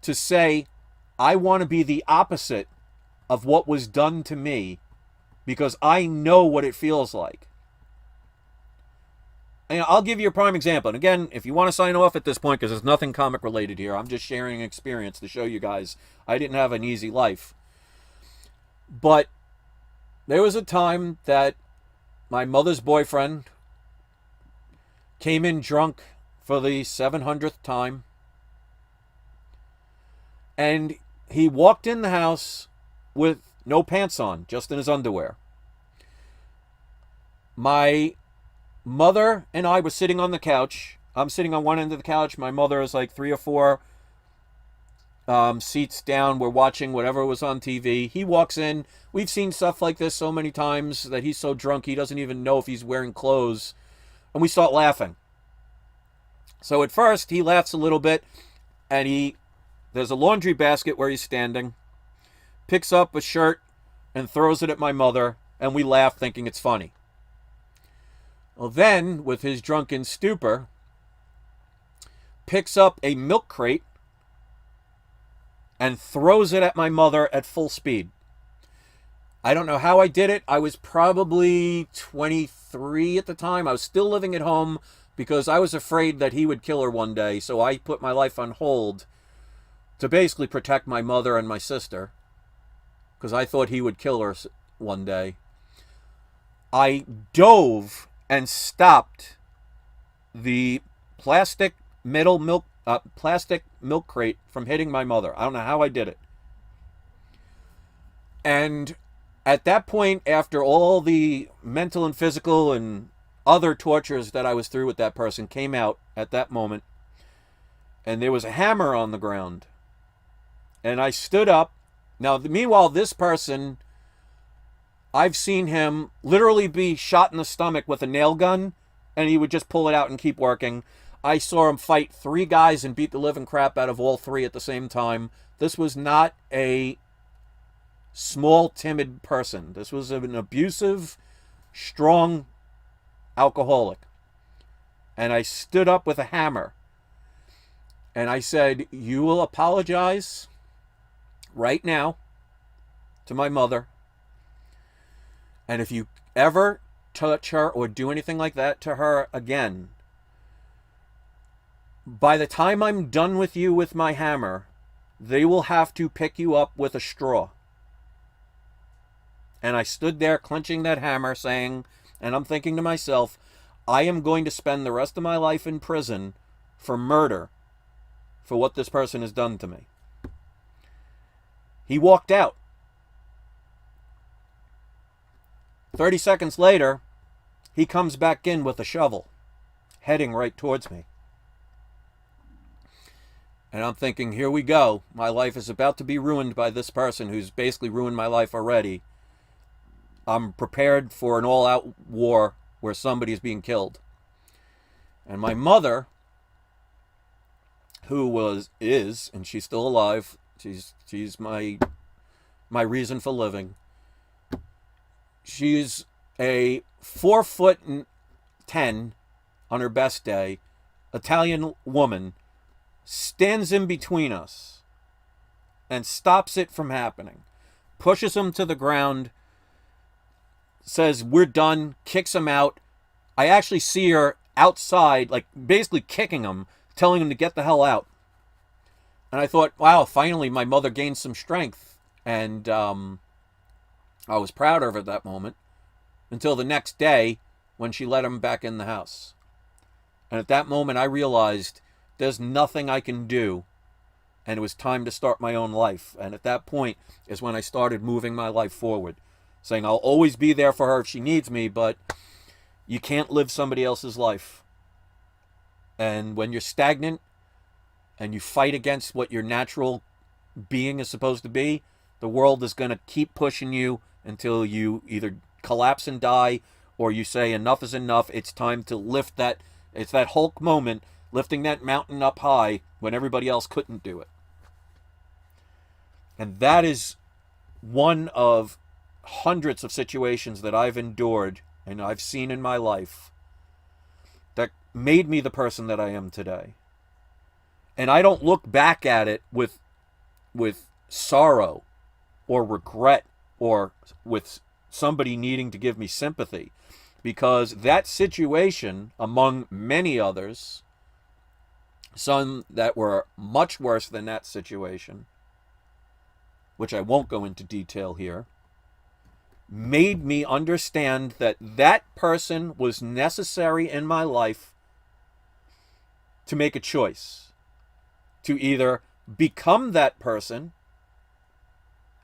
to say, I want to be the opposite of what was done to me because I know what it feels like. And I'll give you a prime example. And again, if you want to sign off at this point, because there's nothing comic related here, I'm just sharing an experience to show you guys I didn't have an easy life. But there was a time that my mother's boyfriend came in drunk for the 700th time. And he walked in the house with no pants on, just in his underwear. My mother and I were sitting on the couch. I'm sitting on one end of the couch. My mother is like 3 or 4 seats down. We're watching whatever was on TV. He walks in. We've seen stuff like this so many times that he's so drunk he doesn't even know if he's wearing clothes. And we start laughing. So at first he laughs a little bit, and there's a laundry basket where he's standing, picks up a shirt and throws it at my mother, and we laugh thinking it's funny. Well, then, with his drunken stupor, picks up a milk crate and throws it at my mother at full speed. I don't know how I did it. I was probably 23 at the time. I was still living at home because I was afraid that he would kill her one day, so I put my life on hold to basically protect my mother and my sister, because I thought he would kill her one day. I dove and stopped the plastic milk crate from hitting my mother. I don't know how I did it. And at that point, after all the mental and physical and other tortures that I was through with that person came out at that moment, and there was a hammer on the ground. And I stood up. Now, meanwhile, this person, I've seen him literally be shot in the stomach with a nail gun, and he would just pull it out and keep working. I saw him fight 3 guys and beat the living crap out of all 3 at the same time. This was not a small, timid person. This was an abusive, strong alcoholic. And I stood up with a hammer. And I said, you will apologize right now to my mother. And if you ever touch her or do anything like that to her again, by the time I'm done with you with my hammer, they will have to pick you up with a straw. And I stood there clenching that hammer saying, and I'm thinking to myself, I am going to spend the rest of my life in prison for murder for what this person has done to me. He walked out. 30 seconds later, he comes back in with a shovel, heading right towards me. And I'm thinking, here we go. My life is about to be ruined by this person who's basically ruined my life already. I'm prepared for an all-out war where somebody's being killed. And my mother, who is, and she's still alive, she's my reason for living. She's a 4'10" on her best day, Italian woman, stands in between us and stops it from happening, pushes him to the ground, says, "We're done," kicks him out. I actually see her outside, like basically kicking him, telling him to get the hell out. And I thought, wow, finally my mother gained some strength. And I was proud of her at that moment, until the next day when she let him back in the house. And at that moment I realized there's nothing I can do, and it was time to start my own life. And at that point is when I started moving my life forward, saying I'll always be there for her if she needs me, but you can't live somebody else's life. And when you're stagnant and you fight against what your natural being is supposed to be, the world is going to keep pushing you until you either collapse and die, or you say enough is enough. It's time to lift that. It's that Hulk moment, lifting that mountain up high when everybody else couldn't do it. And that is one of hundreds of situations that I've endured and I've seen in my life that made me the person that I am today. And I don't look back at it with sorrow or regret or with somebody needing to give me sympathy, because that situation, among many others, some that were much worse than that situation, which I won't go into detail here, made me understand that that person was necessary in my life to make a choice, to either become that person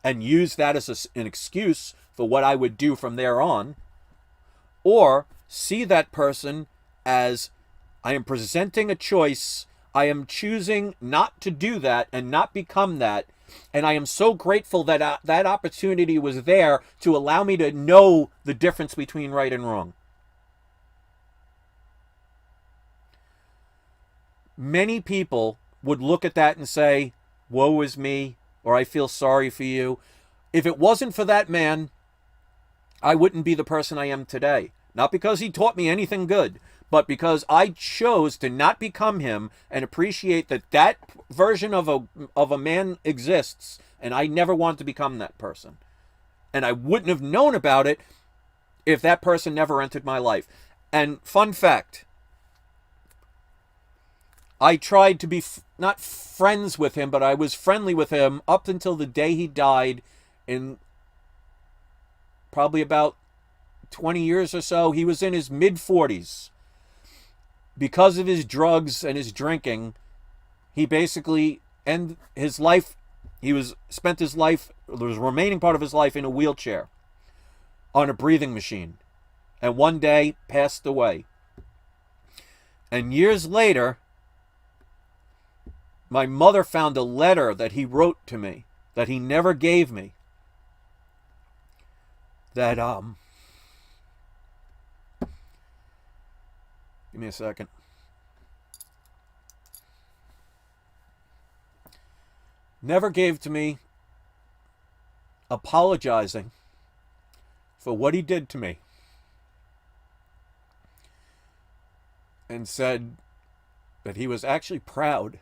and use that as an excuse for what I would do from there on, or see that person as, I am presenting a choice, I am choosing not to do that and not become that, and I am so grateful that that opportunity was there to allow me to know the difference between right and wrong. Many people would look at that and say, woe is me, or I feel sorry for you. If it wasn't for that man, I wouldn't be the person I am today. Not because he taught me anything good, but because I chose to not become him and appreciate that that version of a man exists, and I never want to become that person. And I wouldn't have known about it if that person never entered my life. And fun fact, I tried to be not friends with him, but I was friendly with him up until the day he died in probably about 20 years or so. He was in his mid-40s. Because of his drugs and his drinking, he basically ended his life. Spent his life, the remaining part of his life, in a wheelchair on a breathing machine, and one day passed away. And years later, my mother found a letter that he wrote to me that he never gave me. That give me a second. Never gave to me, apologizing for what he did to me. And said that he was actually proud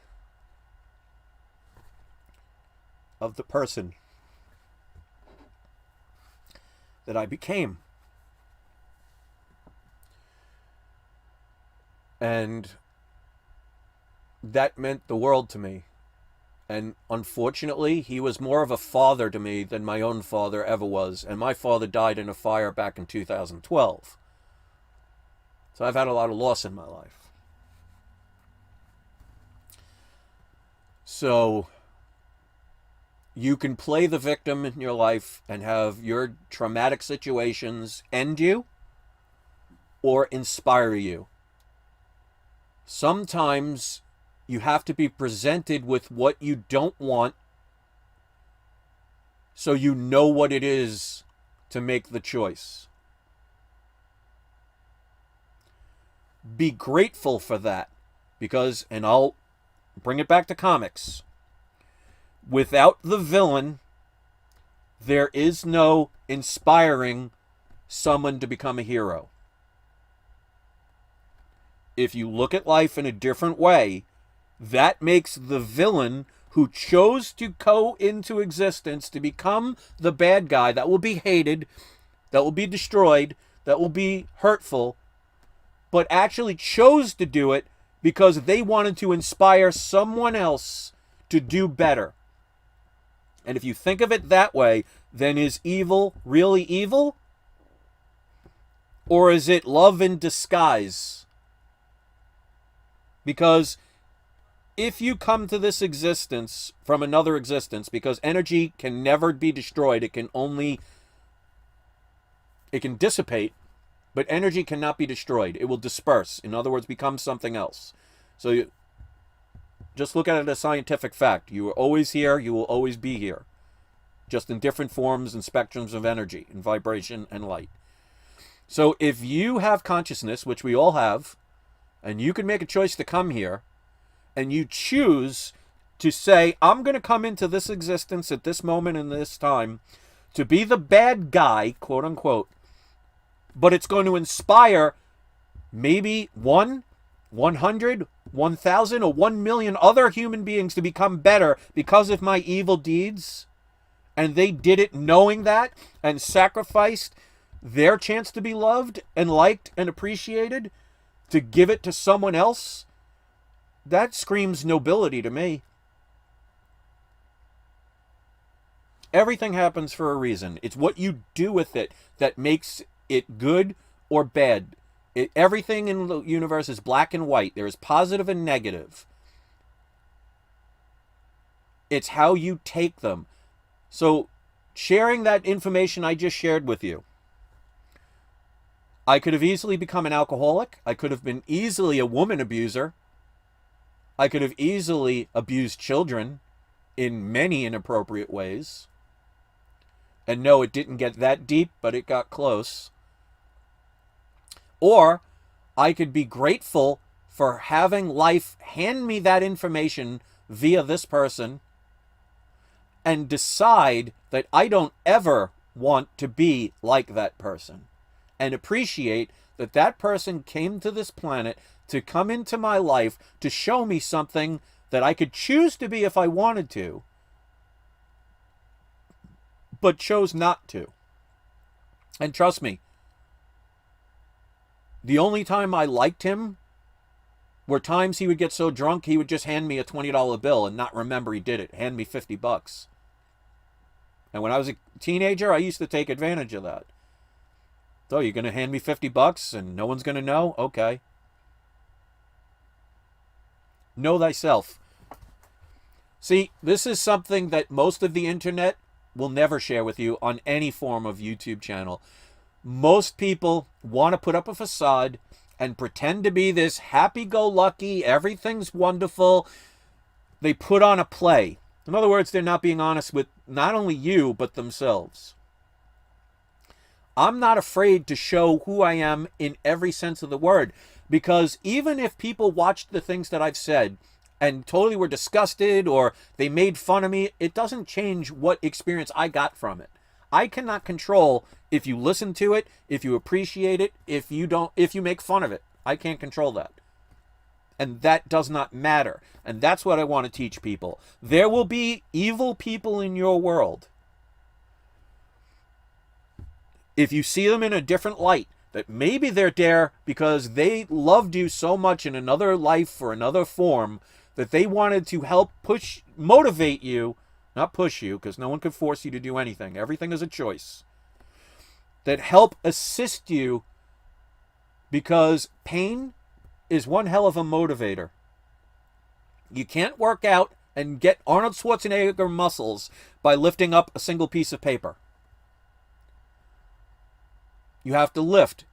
of the person that I became. And that meant the world to me. And unfortunately, he was more of a father to me than my own father ever was. And my father died in a fire back in 2012. So I've had a lot of loss in my life. So You can play the victim in your life and have your traumatic situations end you or inspire you. Sometimes you have to be presented with what you don't want so you know what it is to make the choice. Be grateful for that because, and I'll bring it back to comics, without the villain, there is no inspiring someone to become a hero. If you look at life in a different way, that makes the villain who chose to go into existence to become the bad guy that will be hated, that will be destroyed, that will be hurtful, but actually chose to do it because they wanted to inspire someone else to do better. And if you think of it that way, then is evil really evil? Or is it love in disguise? Because if you come to this existence from another existence, because energy can never be destroyed, it can dissipate, but energy cannot be destroyed. It will disperse. In other words, become something else. So just look at it as a scientific fact. You are always here. You will always be here. Just in different forms and spectrums of energy and vibration and light. So if you have consciousness, which we all have, and you can make a choice to come here, and you choose to say, I'm going to come into this existence at this moment in this time to be the bad guy, quote unquote, but it's going to inspire maybe 100, 1,000, or 1 million other human beings to become better because of my evil deeds, and they did it knowing that and sacrificed their chance to be loved and liked and appreciated to give it to someone else, that screams nobility to me. Everything happens for a reason. It's what you do with it that makes it good or bad. Everything in the universe is black and white. There is positive and negative. It's how you take them. So, sharing that information I just shared with you, I could have easily become an alcoholic. I could have been easily a woman abuser. I could have easily abused children in many inappropriate ways. And no, it didn't get that deep, but it got close. Or I could be grateful for having life hand me that information via this person and decide that I don't ever want to be like that person, and appreciate that that person came to this planet to come into my life to show me something that I could choose to be if I wanted to, but chose not to. And trust me, the only time I liked him were times he would get so drunk he would just hand me a $20 bill and not remember he did it. Hand me $50. And when I was a teenager, I used to take advantage of that. So you're going to hand me $50 and no one's going to know? Okay. Know thyself. See, this is something that most of the internet will never share with you on any form of YouTube channel. Most people want to put up a facade and pretend to be this happy-go-lucky, everything's wonderful. They put on a play. In other words, they're not being honest with not only you, but themselves. I'm not afraid to show who I am in every sense of the word, because even if people watched the things that I've said and totally were disgusted or they made fun of me, it doesn't change what experience I got from it. I cannot control if you listen to it, if you appreciate it, if you make fun of it. I can't control that. And that does not matter. And that's what I want to teach people. There will be evil people in your world. If you see them in a different light, that maybe they're there because they loved you so much in another life or another form that they wanted to help motivate you, not push you, because no one could force you to do anything. Everything is a choice. That help assist you, because pain is one hell of a motivator. You can't work out and get Arnold Schwarzenegger muscles by lifting up a single piece of paper. You have to lift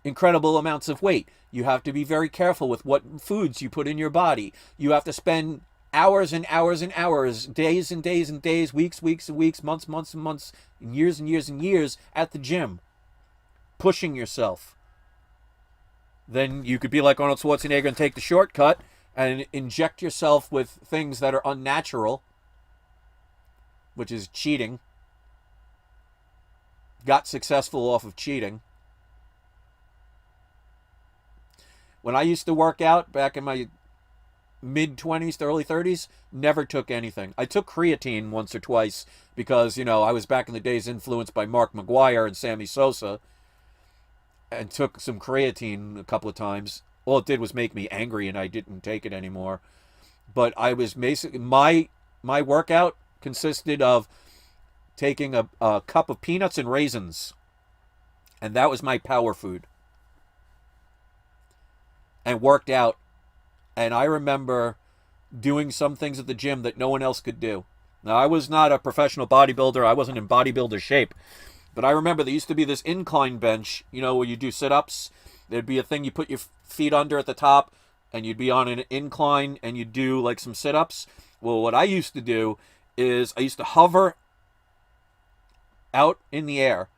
incredible amounts of weight. You have to be very careful with what foods you put in your body. You have to spend hours and hours and hours, days and days and days, weeks and weeks, months and months, and years and years at the gym, pushing yourself. Then you could be like Arnold Schwarzenegger and take the shortcut and inject yourself with things that are unnatural, which is cheating. Got successful off of cheating. When I used to work out back in my mid-20s to early 30s, never took anything. I took creatine once or twice because, I was back in the days influenced by Mark McGuire and Sammy Sosa, and took some creatine a couple of times. All it did was make me angry, and I didn't take it anymore. But I was basically, my workout consisted of taking a cup of peanuts and raisins, and that was my power food, and worked out. And I remember doing some things at the gym that no one else could do. Now, I was not a professional bodybuilder. I wasn't in bodybuilder shape. But I remember there used to be this incline bench, where you do sit-ups. There'd be a thing you put your feet under at the top, and you'd be on an incline, and you'd do like some sit-ups. Well, what I used to do is I used to hover out in the air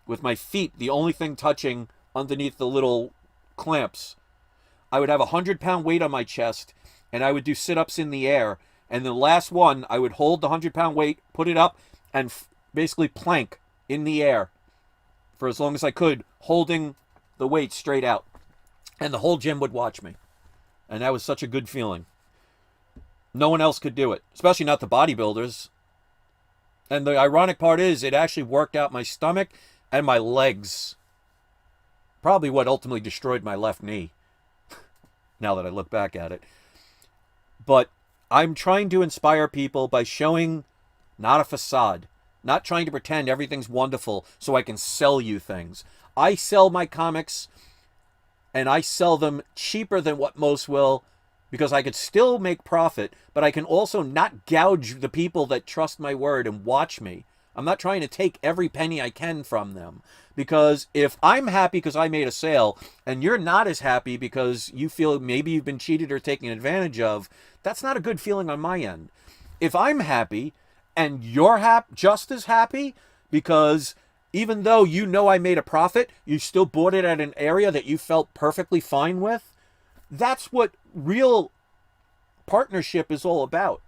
with my feet, the only thing touching underneath the little clamps. I would have a 100-pound weight on my chest, and I would do sit-ups in the air. And the last one, I would hold the 100-pound weight, put it up, and basically plank in the air for as long as I could, holding the weight straight out. And the whole gym would watch me. And that was such a good feeling. No one else could do it, especially not the bodybuilders. And the ironic part is, it actually worked out my stomach and my legs. Probably what ultimately destroyed my left knee, now that I look back at it. But I'm trying to inspire people by showing not a facade, not trying to pretend everything's wonderful so I can sell you things. I sell my comics, and I sell them cheaper than what most will, because I could still make profit, but I can also not gouge the people that trust my word and watch me. I'm not trying to take every penny I can from them. Because if I'm happy because I made a sale, and you're not as happy because you feel maybe you've been cheated or taken advantage of, that's not a good feeling on my end. If I'm happy, and you're just as happy, because even though I made a profit, you still bought it at an area that you felt perfectly fine with, that's what real partnership is all about.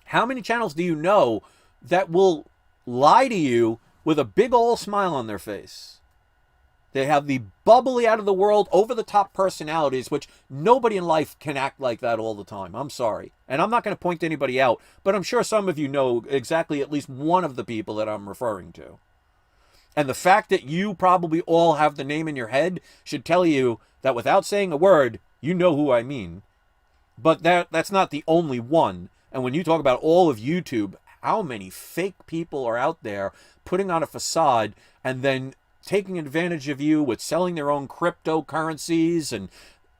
How many channels do you know that will lie to you with a big old smile on their face? They have the bubbly, out of the world, over the top personalities, which nobody in life can act like that all the time. I'm sorry. And I'm not going to point anybody out, but I'm sure some of you know exactly at least one of the people that I'm referring to. And the fact that you probably all have the name in your head should tell you that without saying a word, you know who I mean. But that's not the only one. And when you talk about all of YouTube, how many fake people are out there putting on a facade and then taking advantage of you with selling their own cryptocurrencies and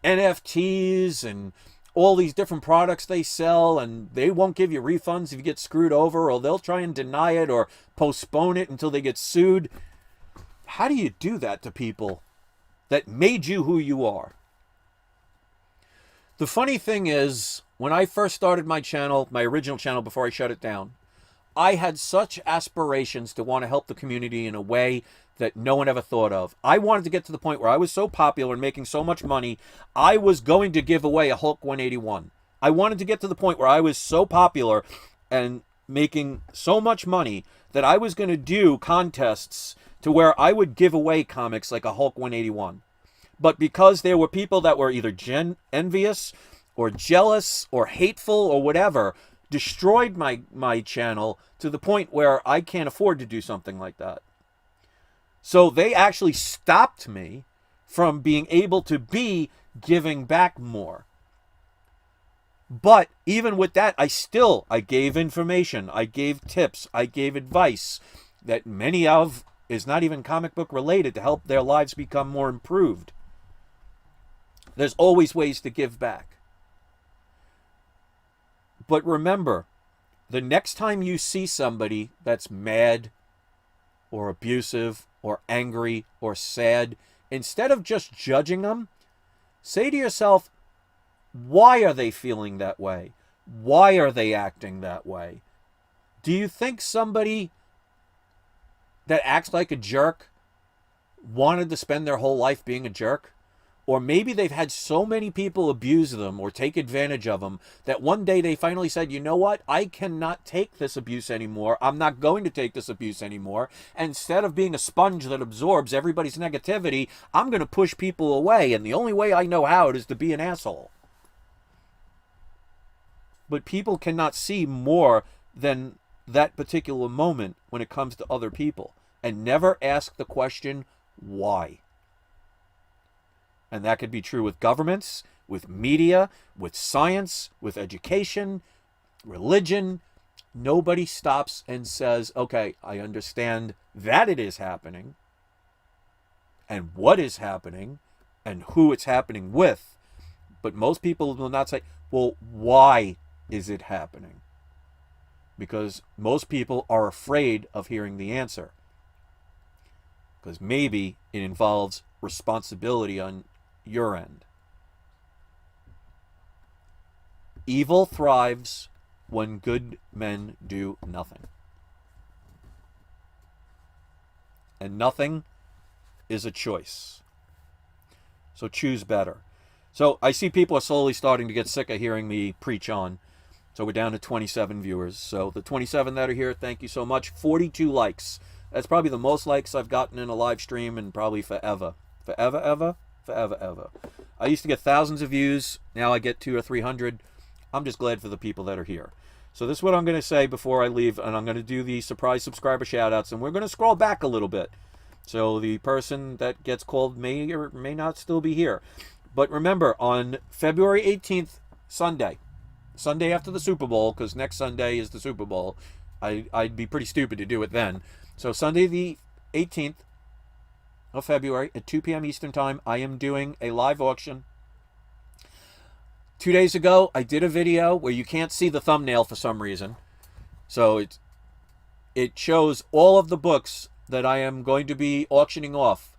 NFTs and all these different products they sell, and they won't give you refunds if you get screwed over, or they'll try and deny it or postpone it until they get sued. How do you do that to people that made you who you are? The funny thing is, when I first started my channel, my original channel before I shut it down, I had such aspirations to want to help the community in a way that no one ever thought of. I wanted to get to the point where I was so popular and making so much money, I was going to give away a Hulk 181. I wanted to get to the point where I was so popular and making so much money that I was going to do contests to where I would give away comics like a Hulk 181. But because there were people that were either envious or jealous or hateful or whatever, destroyed my channel to the point where I can't afford to do something like that. So they actually stopped me from being able to be giving back more. But even with that, I gave information, I gave tips, I gave advice that many of is not even comic book related to help their lives become more improved. There's always ways to give back. But remember, the next time you see somebody that's mad or abusive or angry or sad, instead of just judging them, say to yourself, why are they feeling that way? Why are they acting that way? Do you think somebody that acts like a jerk wanted to spend their whole life being a jerk? Or maybe they've had so many people abuse them or take advantage of them that one day they finally said, you know what? I cannot take this abuse anymore. I'm not going to take this abuse anymore. And instead of being a sponge that absorbs everybody's negativity, I'm going to push people away. And the only way I know how is to be an asshole. But people cannot see more than that particular moment when it comes to other people. And never ask the question, why? And that could be true with governments, with media, with science, with education, religion. Nobody stops and says, okay, I understand that it is happening, and what is happening, and who it's happening with. But most people will not say, well, why is it happening? Because most people are afraid of hearing the answer. Because maybe it involves responsibility on your end. Evil thrives when good men do nothing. And nothing is a choice. So choose better. So I see people are slowly starting to get sick of hearing me preach on. So we're down to 27 viewers. So the 27 that are here, thank you so much. 42 likes. That's probably the most likes I've gotten in a live stream in probably forever. Forever. I used to get thousands of views. Now I get 200 or 300. I'm just glad for the people that are here. So this is what I'm going to say before I leave, and I'm going to do the surprise subscriber shoutouts, and we're going to scroll back a little bit. So the person that gets called may or may not still be here. But remember, on February 18th, Sunday after the Super Bowl, because next Sunday is the Super Bowl, I'd be pretty stupid to do it then. So Sunday the 18th of February at 2 p.m. Eastern Time, I am doing a live auction. 2 days ago, I did a video where you can't see the thumbnail for some reason. So it shows all of the books that I am going to be auctioning off.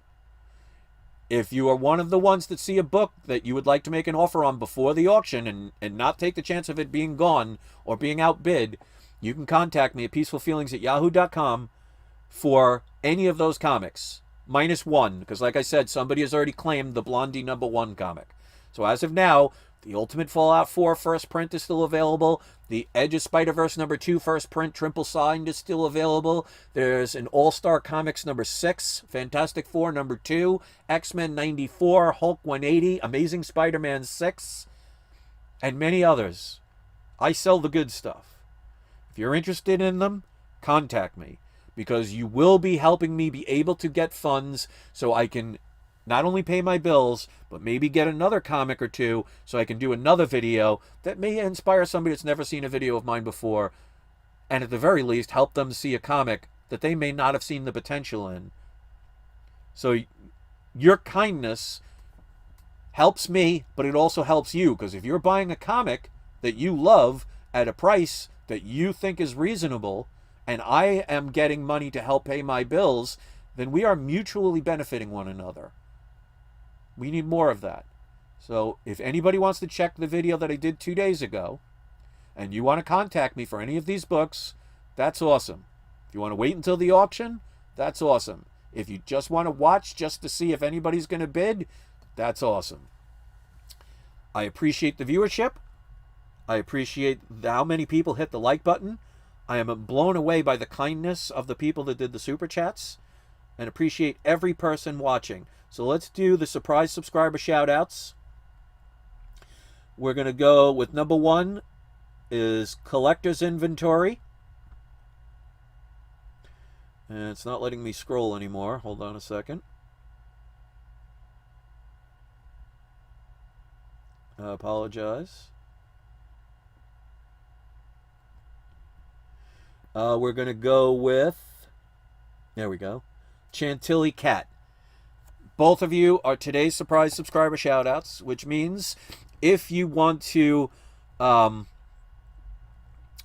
If you are one of the ones that see a book that you would like to make an offer on before the auction and not take the chance of it being gone or being outbid, you can contact me at peacefulfeelings@yahoo.com for any of those comics. -1, because like I said, somebody has already claimed the Blondie #1 comic. So as of now, the Ultimate Fallout 4 first print is still available. The Edge of Spider-Verse #2 first print, triple signed, is still available. There's an All-Star Comics #6, Fantastic Four #2, X-Men 94, Hulk 180, Amazing Spider-Man 6, and many others. I sell the good stuff. If you're interested in them, contact me, because you will be helping me be able to get funds so I can not only pay my bills, but maybe get another comic or two so I can do another video that may inspire somebody that's never seen a video of mine before, and at the very least help them see a comic that they may not have seen the potential in. So your kindness helps me, but it also helps you, because if you're buying a comic that you love at a price that you think is reasonable, and I am getting money to help pay my bills, then we are mutually benefiting one another. We need more of that. So if anybody wants to check the video that I did 2 days ago, and you want to contact me for any of these books, that's awesome. If you want to wait until the auction, that's awesome. If you just want to watch just to see if anybody's going to bid, that's awesome. I appreciate the viewership. I appreciate how many people hit the like button. I am blown away by the kindness of the people that did the super chats, and appreciate every person watching. So let's do the surprise subscriber shoutouts. We're going to go with #1 is Collector's Inventory. And it's not letting me scroll anymore. Hold on a second. I apologize. We're going to go with, there we go, Chantilly Cat. Both of you are today's surprise subscriber shoutouts, which means if you want to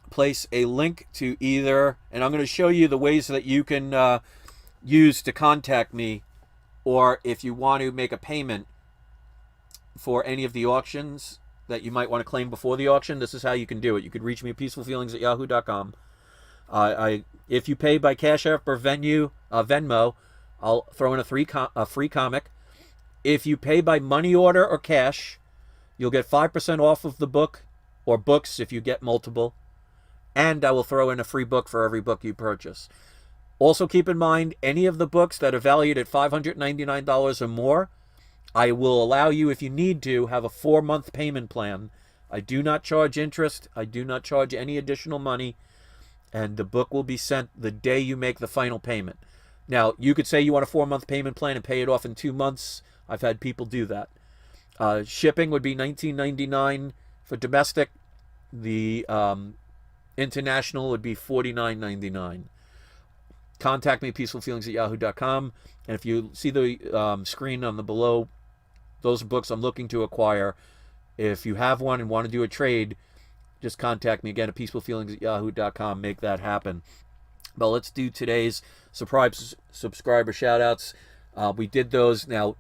place a link to either, and I'm going to show you the ways that you can use to contact me, or if you want to make a payment for any of the auctions that you might want to claim before the auction. This is how you can do it. You could reach me at peacefulfeelings@yahoo.com. If you pay by Cash App or Venmo, I'll throw in a free comic. If you pay by money order or cash, you'll get 5% off of the book, or books if you get multiple. And I will throw in a free book for every book you purchase. Also keep in mind, any of the books that are valued at $599 or more, I will allow you, if you need to, have a 4-month payment plan. I do not charge interest. I do not charge any additional money. And the book will be sent the day you make the final payment. Now, you could say you want a 4-month payment plan and pay it off in 2 months. I've had people do that. Shipping would be $19.99 for domestic. The international would be $49.99. Contact me, peacefulfeelings@yahoo.com. And if you see the screen on the below, those are books I'm looking to acquire. If you have one and want to do a trade, just contact me again at peacefulfeelings@yahoo.com. Make that happen. But let's do today's subscriber shoutouts. We did those. Now,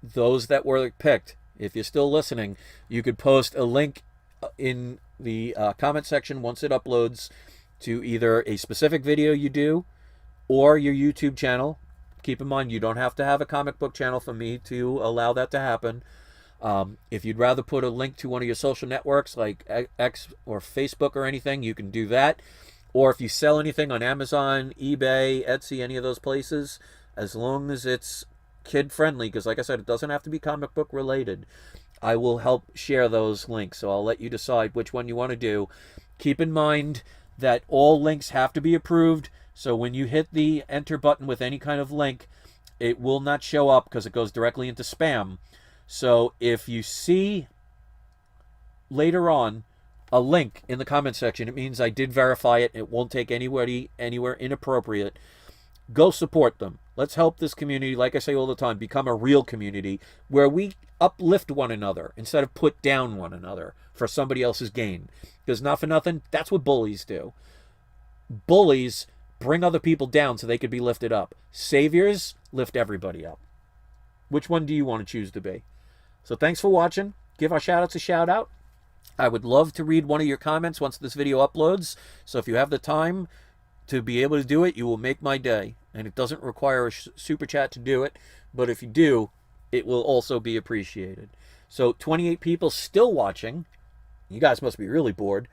those that were picked, if you're still listening, you could post a link in the comment section once it uploads to either a specific video you do or your YouTube channel. Keep in mind, you don't have to have a comic book channel for me to allow that to happen. If you'd rather put a link to one of your social networks like X or Facebook or anything, you can do that. Or if you sell anything on Amazon, eBay, Etsy, any of those places, as long as it's kid-friendly, because like I said, it doesn't have to be comic book related, I will help share those links. So I'll let you decide which one you want to do. Keep in mind that all links have to be approved. So when you hit the enter button with any kind of link, it will not show up because it goes directly into spam. So if you see later on a link in the comment section, it means I did verify it. It won't take anybody anywhere inappropriate. Go support them. Let's help this community, like I say all the time, become a real community where we uplift one another instead of put down one another for somebody else's gain. Because not for nothing, that's what bullies do. Bullies bring other people down so they could be lifted up. Saviors lift everybody up. Which one do you want to choose to be? So thanks for watching. Give our shoutouts a shout out. I would love to read one of your comments once this video uploads. So if you have the time to be able to do it, you will make my day. And it doesn't require a super chat to do it. But if you do, it will also be appreciated. So 28 people still watching. You guys must be really bored.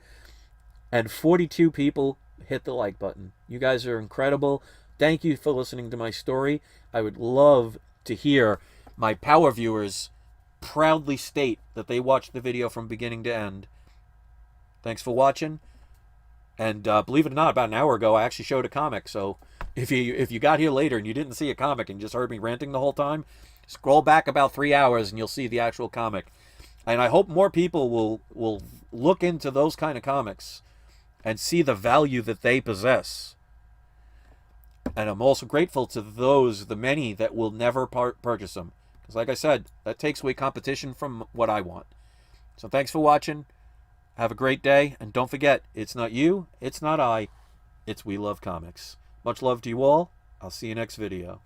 And 42 people hit the like button. You guys are incredible. Thank you for listening to my story. I would love to hear my power viewers proudly state that they watched the video from beginning to end. Thanks for watching. And believe it or not, about an hour ago, I actually showed a comic. So if you got here later and you didn't see a comic and just heard me ranting the whole time, scroll back about 3 hours and you'll see the actual comic. And I hope more people will look into those kind of comics and see the value that they possess. And I'm also grateful to the many that will never purchase them. Because like I said, that takes away competition from what I want. So thanks for watching. Have a great day. And don't forget, it's not you, it's not I, it's We Love Comics. Much love to you all. I'll see you next video.